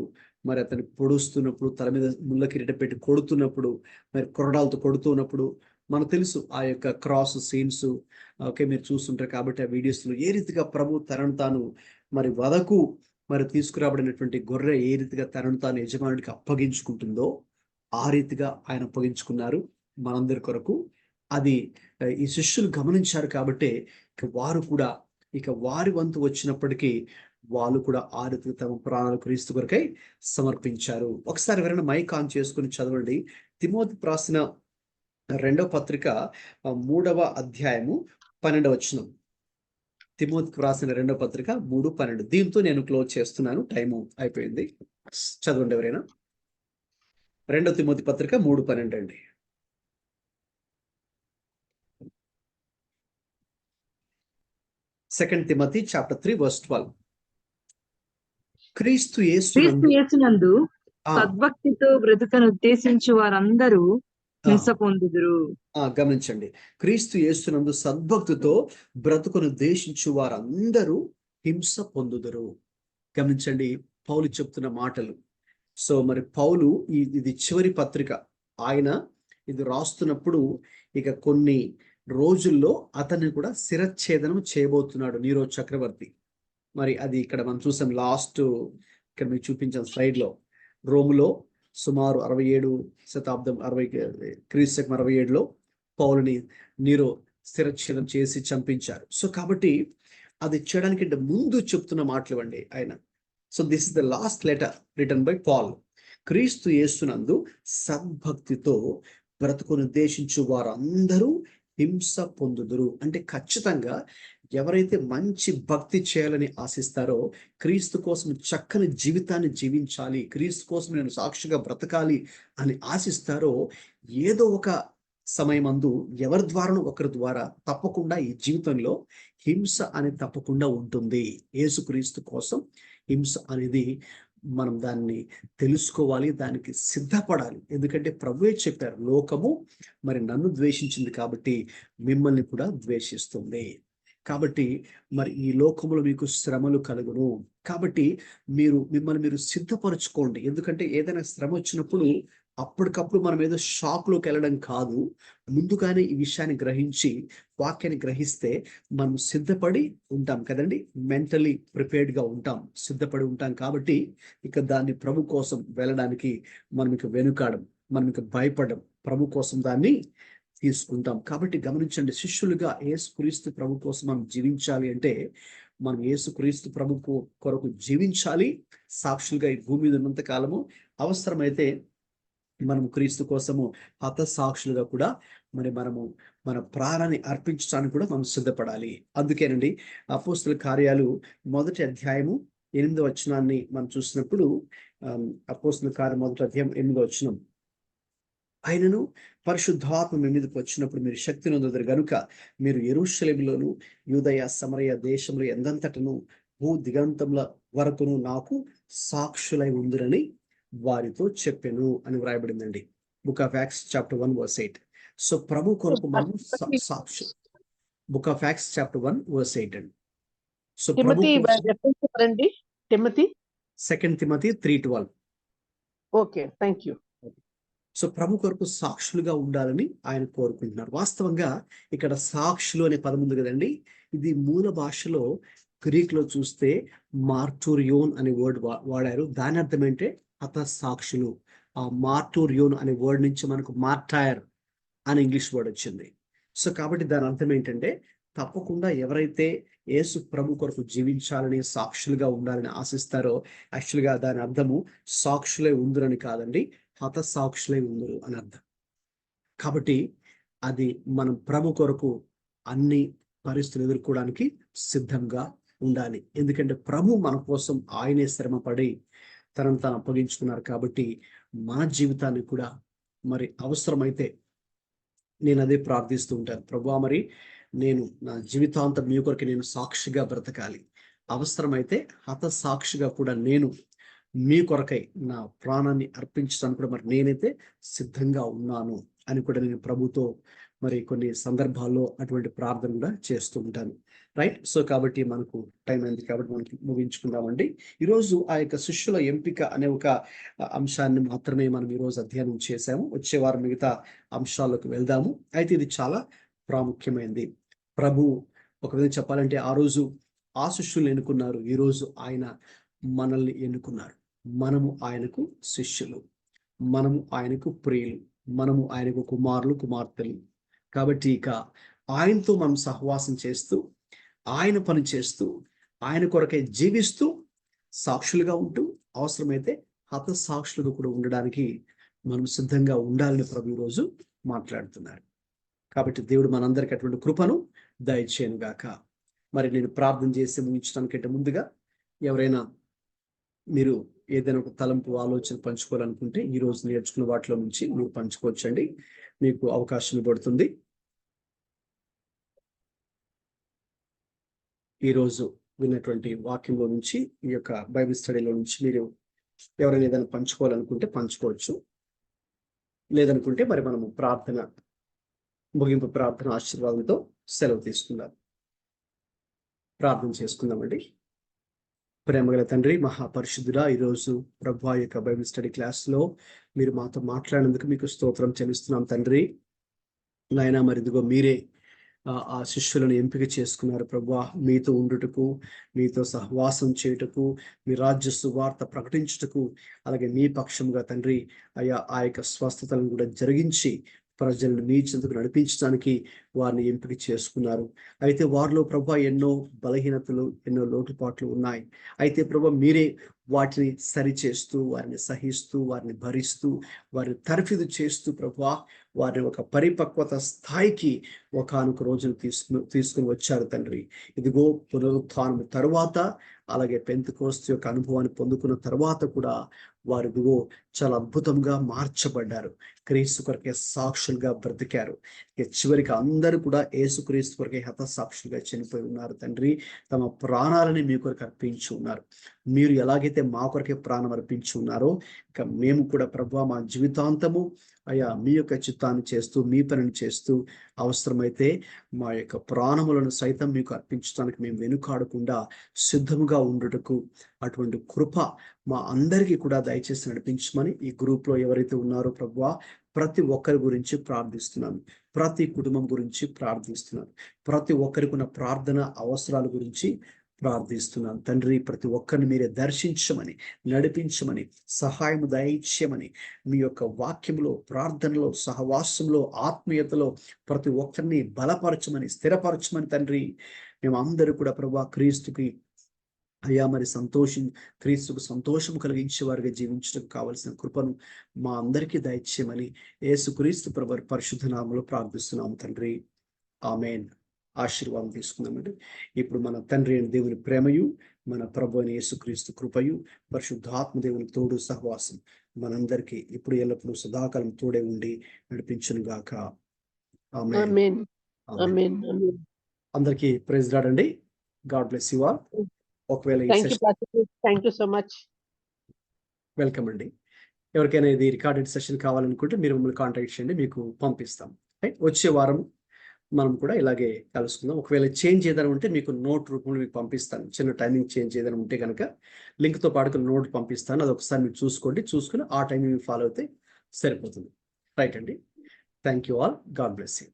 మరి అతన్ని పొడుస్తున్నప్పుడు, తల మీద ముళ్ళ కిరీటం పెట్టి కొడుతున్నప్పుడు, మరి కొరడాలతో కొడుతున్నప్పుడు మనకు తెలుసు ఆ యొక్క క్రాస్ సీన్స్. ఓకే, మీరు చూస్తుంటారు కాబట్టి ఆ వీడియోస్లో ఏ రీతిగా ప్రభు తనను తాను మరి వదకు మరి తీసుకురాబడినటువంటి గొర్రె ఏ రీతిగా తనను తాను యజమానుడికి అప్పగించుకుంటుందో ఆ రీతిగా ఆయన అప్పగించుకున్నారు మనందరి కొరకు. అది ఈ శిష్యులు గమనించారు కాబట్టి వారు కూడా ఇక వారి వంతు వచ్చినప్పటికీ వాళ్ళు కూడా ఆ రీతిగా తమ ప్రాణాలు క్రీస్తు కొరకై సమర్పించారు. ఒకసారి ఎవరైనా మైక్ ఆన్ చేసుకుని చదవండి. తిమోతి రాసిన 2వ పత్రిక 3వ అధ్యాయము 12వ వచనం. తిమోతికి రాసిన 2వ పత్రిక 3:12. దీంతో నేను క్లోజ్ చేస్తున్నాను, టైము అయిపోయింది. చదవండి ఎవరైనా. 2వ తిమోతి పత్రిక 3:12 అండి. Second Timothy chapter 3 verse 12. క్రీస్తు యేసునందు సద్భక్తితో బ్రతుకను ఉద్దేశించు వారందరూ హింస పొందుదురు. గమనించండి, క్రీస్తు యేసునందు సద్భక్తితో బ్రతుకును ఉద్దేశించు వారందరూ హింస పొందుదురు. గమనించండి పౌలు చెప్తున్న మాటలు. సో మరి పౌలు ఇది చివరి పత్రిక. ఆయన ఇది రాస్తున్నప్పుడు ఇక కొన్ని రోజుల్లో అతన్ని కూడా శిరచ్ఛేదనం చేయబోతున్నాడు నీరో చక్రవర్తి. మరి అది ఇక్కడ మనం చూసాం, లాస్ట్ ఇక్కడ మీకు చూపించాం స్లైడ్లో. రోములో సుమారు 67 శతాబ్దం 67లో పౌలుని నీరో శిరచ్ఛేదం చేసి చంపించారు. సో కాబట్టి అది చేయడానికి ముందు చెప్తున్న మాటలు అండి ఆయన. So this is the last letter written by Paul. క్రీస్తు యేసునందు సద్భక్తితో బ్రతుకును ఉద్దేశించు వారందరూ హింస పొందుదురు. అంటే ఖచ్చితంగా ఎవరైతే మంచి భక్తి చేయాలని ఆశిస్తారో, క్రీస్తు కోసం చక్కని జీవితాన్ని జీవించాలి, క్రీస్తు కోసం నేను సాక్షిగా బ్రతకాలి అని ఆశిస్తారో, ఏదో ఒక సమయమందు ఎవరి ద్వారానో ఒకరి ద్వారా తప్పకుండా ఈ జీవితంలో హింస అనేది తప్పకుండా ఉంటుంది. యేసుక్రీస్తు కోసం హింస అనేది మనం దాన్ని తెలుసుకోవాలి, దానికి సిద్ధపడాలి. ఎందుకంటే ప్రభువే చెప్పారు, లోకము మరి నన్ను ద్వేషించింది కాబట్టి మిమ్మల్ని కూడా ద్వేషిస్తుంది. కాబట్టి మరి ఈ లోకంలో మీకు శ్రమలు కలుగును. కాబట్టి మిమ్మల్ని మీరు సిద్ధపరచుకోండి. ఎందుకంటే ఏదైనా శ్రమ వచ్చినప్పుడు అప్పటికప్పుడు మనం ఏదో షాక్లోకి వెళ్ళడం కాదు, ముందుగానే ఈ విషయాన్ని గ్రహించి వాక్యాన్ని గ్రహిస్తే మనం సిద్ధపడి ఉంటాం కదండి. మెంటలీ ప్రిపేర్డ్గా ఉంటాం, సిద్ధపడి ఉంటాం. కాబట్టి ఇక దాన్ని ప్రభు కోసం వెళ్ళడానికి మనం ఇక వెనుకాడం, మనం ఇక భయపడం, ప్రభు కోసం దాన్ని తీసుకుంటాం. కాబట్టి గమనించండి, శిష్యులుగా యేసుక్రీస్తు ప్రభు కోసం మనం జీవించాలి అంటే మనం యేసుక్రీస్తు ప్రభు కొరకు జీవించాలి. సాక్షులుగా ఈ భూమి మీద ఉన్నంత కాలము అవసరమైతే మనం క్రీస్తు కోసము హతసాక్షులుగా కూడా మరి మన ప్రాణాన్ని అర్పించడానికి కూడా మనం సిద్ధపడాలి. అందుకేనండి అపోస్తల కార్యాలు 1వ అధ్యాయము 8వ వచనాన్ని మనం చూసినప్పుడు, అపోస్తల కార్యం 1వ అధ్యాయం 8వ వచనం, ఆయనను పరిశుద్ధాత్మ మీ మీదకి వచ్చినప్పుడు మీరు శక్తి నొందుదురు గనుక మీరు యెరూషలేములోను యూదయ సమరయ దేశంలో ఎందంతటను భూ దిగంతముల వరకును నాకు సాక్షులై ఉందురని వారితో చెప్పెను అని వ్రాయబడిందండి. Book of Acts chapter 1 verse 8. So ప్రభు కొరకు మనం సాక్షి. Book of Acts chapter 1 verse 8 అండి. సో ప్రభు second Timothy 3:12. Okay, thank you. So ప్రభు కొరకు సాక్షులుగా ఉండాలని ఆయన కోరుకుంటున్నారు. వాస్తవంగా ఇక్కడ సాక్షులు అనే పదం ఉంది కదండి, ఇది మూల భాషలో గ్రీక్లో చూస్తే మార్టూరియోన్ అనే వర్డ్ వాడారు. దాని అర్థం ఏంటంటే హతసాక్షులు. ఆ మార్టూరియోన్ అనే వర్డ్ నుంచి మనకు మార్టైర్ అని ఇంగ్లీష్ వర్డ్ వచ్చింది. సో కాబట్టి దాని అర్థం ఏంటంటే తప్పకుండా ఎవరైతే యేసు ప్రభు కొరకు జీవించాలని సాక్షులుగా ఉండాలని ఆశిస్తారో, యాక్చువల్గా దాని అర్థము సాక్షులే ఉందురని కాదండి, హతసాక్షులై ఉందరు అని అర్థం. కాబట్టి అది మనం ప్రభు కొరకు అన్ని పరిస్థితులు ఎదుర్కోవడానికి సిద్ధంగా ఉండాలి. ఎందుకంటే ప్రభు మన కోసం ఆయనే శ్రమపడి తనను తాను అప్పగించుకున్నారు. కాబట్టి మన జీవితాన్ని కూడా మరి అవసరమైతే నేను అదే ప్రార్థిస్తూ ఉంటాను, ప్రభువా మరి నేను నా జీవితాంతం మీ కొరకు నేను సాక్షిగా బ్రతకాలి, అవసరమైతే హతసాక్షిగా కూడా నేను మీ కొరకై నా ప్రాణాన్ని అర్పించడానికి కూడా మరి నేనైతే సిద్ధంగా ఉన్నాను అని కూడా నేను ప్రభుతో మరి కొన్ని సందర్భాల్లో అటువంటి ప్రార్థన కూడా చేస్తూ ఉంటాను. రైట్. సో కాబట్టి మనకు టైం అయింది కాబట్టి మనకి ముగించుకుందామండి. ఈరోజు ఆ యొక్క శిష్యుల ఎంపిక అనే ఒక అంశాన్ని మాత్రమే మనం ఈరోజు అధ్యయనం చేశాము. వచ్చే వారం మిగతా అంశాల్లోకి వెళ్దాము. అయితే ఇది చాలా ప్రాముఖ్యమైనది. ప్రభు ఒక విధంగా చెప్పాలంటే ఆ రోజు ఆ శిష్యులు ఎన్నుకున్నారు, ఈరోజు ఆయన మనల్ని ఎన్నుకున్నారు. మనము ఆయనకు శిష్యులు, మనము ఆయనకు ప్రియులు, మనము ఆయనకు కుమారులు కుమార్తెలు. కాబట్టి ఇక ఆయనతో మనం సహవాసం చేస్తూ, ఆయన పని చేస్తూ, ఆయన కొరకై జీవిస్తూ, సాక్షులుగా ఉంటూ, అవసరమైతే హతసాక్షులుగా కూడా ఉండడానికి మనం సిద్ధంగా ఉండాలని ప్రభు ఈరోజు మాట్లాడుతున్నారు. కాబట్టి దేవుడు మనందరికీ అటువంటి కృపను దయచేయను గాక. మరి నేను ప్రార్థన చేసి ముగించడానికంటే ముందుగా ఎవరైనా మీరు ఏదైనా ఒక తలంపు ఆలోచన పంచుకోవాలనుకుంటే ఈ రోజు నేర్చుకున్న వాటిలో నుంచి మీరు పంచుకోవచ్చండి, మీకు అవకాశం ఇవ్వబడుతుంది. ఈరోజు విన్నటువంటి వాక్యంలో నుంచి, ఈ యొక్క బైబిల్ స్టడీలో నుంచి మీరు ఎవరైనా ఏదైనా పంచుకోవాలనుకుంటే పంచుకోవచ్చు. లేదనుకుంటే మరి మనము ప్రార్థన ముగింపు ప్రార్థన ఆశీర్వాదంతో సెలవు తీసుకుందాం. ప్రార్థన చేసుకుందామండి. ప్రేమగల తండ్రి, మహాపరిశుద్ధుడా, ఈరోజు ప్రభు యొక్క బైబిల్ స్టడీ క్లాస్లో మీరు మాతో మాట్లాడినందుకు మీకు స్తోత్రం చెల్లిస్తున్నాం తండ్రి. నాయనా మరి ఇదిగో మీరే ఆ శిష్యులను ఎంపిక చేసుకున్నారు ప్రభువా, మీతో ఉండుటకు, మీతో సహవాసం చేయుటకు, మీ రాజ్య సువార్త ప్రకటించుటకు, అలాగే మీ పక్షంగా తండ్రి అయా ఆ యొక్క స్వస్థతలను కూడా జరిగించి ప్రజలను మీ చెంతకు నడిపించడానికి వారిని ఎంపిక చేసుకున్నారు. అయితే వారిలో ప్రభువా ఎన్నో బలహీనతలు, ఎన్నో లోటుపాట్లు ఉన్నాయి. అయితే ప్రభువా మీరే వాటిని సరిచేస్తూ, వారిని సహిస్తూ, వారిని భరిస్తూ, వారిని తర్ఫీదు చేస్తూ ప్రభువా వారిని ఒక పరిపక్వత స్థాయికి ఒకానొక రోజును తీసుకుని వచ్చారు తండ్రి. ఇదిగో పునరుత్థానం తరువాత, అలాగే పెంతెకోస్తు యొక్క అనుభవాన్ని పొందుకున్న తర్వాత కూడా వారు ఇదిగో చాలా అద్భుతంగా మార్చబడ్డారు. క్రీస్తు కొరకే సాక్షులుగా బ్రతికారు. చివరికి అందరూ కూడా యేసుక్రీస్తు కొరకే హతసాక్షులుగా చనిపోయి ఉన్నారు తండ్రి. తమ ప్రాణాలని మీ కొరకు అర్పించి ఉన్నారు. మీరు ఎలాగైతే మా కొరకే ప్రాణం అర్పించి ఉన్నారో, ఇక మేము కూడా ప్రభువా మా జీవితాంతము అయ్యా మీ యొక్క చిత్తాన్ని చేస్తూ, మీ పనిని చేస్తూ, అవసరమైతే మా యొక్క ప్రాణములను సైతం మీకు అర్పించడానికి మేము వెనుకాడకుండా సిద్ధముగా ఉండుటకు అటువంటి కృప మా అందరికీ కూడా దయచేసి నడిపించమని ఈ గ్రూప్లో ఎవరైతే ఉన్నారో ప్రభువా ప్రతి ఒక్కరి గురించి ప్రార్థిస్తున్నాను. ప్రతి కుటుంబం గురించి ప్రార్థిస్తున్నాను. ప్రతి ఒక్కరికి ఉన్న ప్రార్థన అవసరాల గురించి ప్రార్థిస్తున్నాను తండ్రి. ప్రతి ఒక్కరిని మీరే దర్శించమని, నడిపించమని, సహాయం దయచేయమని, మీ యొక్క వాక్యంలో, ప్రార్థనలో, సహవాసంలో, ఆత్మీయతలో ప్రతి ఒక్కరిని బలపరచమని, స్థిరపరచమని తండ్రి. మేము అందరూ కూడా ప్రభువా క్రీస్తుకి అయ్యా మరి క్రీస్తుకు సంతోషం కలిగించే వారిగా జీవించడం కావలసిన కృపను మా అందరికీ దయచేయమని యేసుక్రీస్తు ప్రభువు పరిశుద్ధ నామములో ప్రార్థిస్తున్నాము తండ్రి. ఆమేన్. ఆశీర్వాదం తీసుకుందామండి. ఇప్పుడు మన తండ్రి అయిన దేవుని ప్రేమయు, మన ప్రభు అయిన యేసుక్రీస్తు కృపయు, పరిశుద్ధాత్మ దేవుని తోడు సహవాసం మనందరికీ ఇప్పుడు ఎల్లప్పుడూ సదాకాలం తోడే ఉండి నడిపించును గాక. ఆమేన్. అందరికీ ప్రైజ్ లార్డ్ అండి. God bless you all. ఒకవేళ thank you so much. Welcome అండి. ఎవరికైనా ఇది రికార్డెడ్ సెషన్ కావాలనుకుంటే మీరు మమ్మల్ని కాంటాక్ట్ చేయండి, మీకు పంపిస్తాం. వచ్చే వారం మనం కూడా ఇలాగే కలుసుకుందాం. ఒకవేళ చేంజ్ ఏదైనా ఉంటే మీకు నోట్ రూపంలో మీకు పంపిస్తాను. చిన్న టైమింగ్ చేంజ్ ఏదైనా ఉంటే కనుక లింక్తో పాటు నోట్ పంపిస్తాను. అది ఒకసారి మీరు చూసుకుని ఆ టైమింగ్ ఫాలో అయితే సరిపోతుంది. రైట్ అండి. Thank you all. God bless you.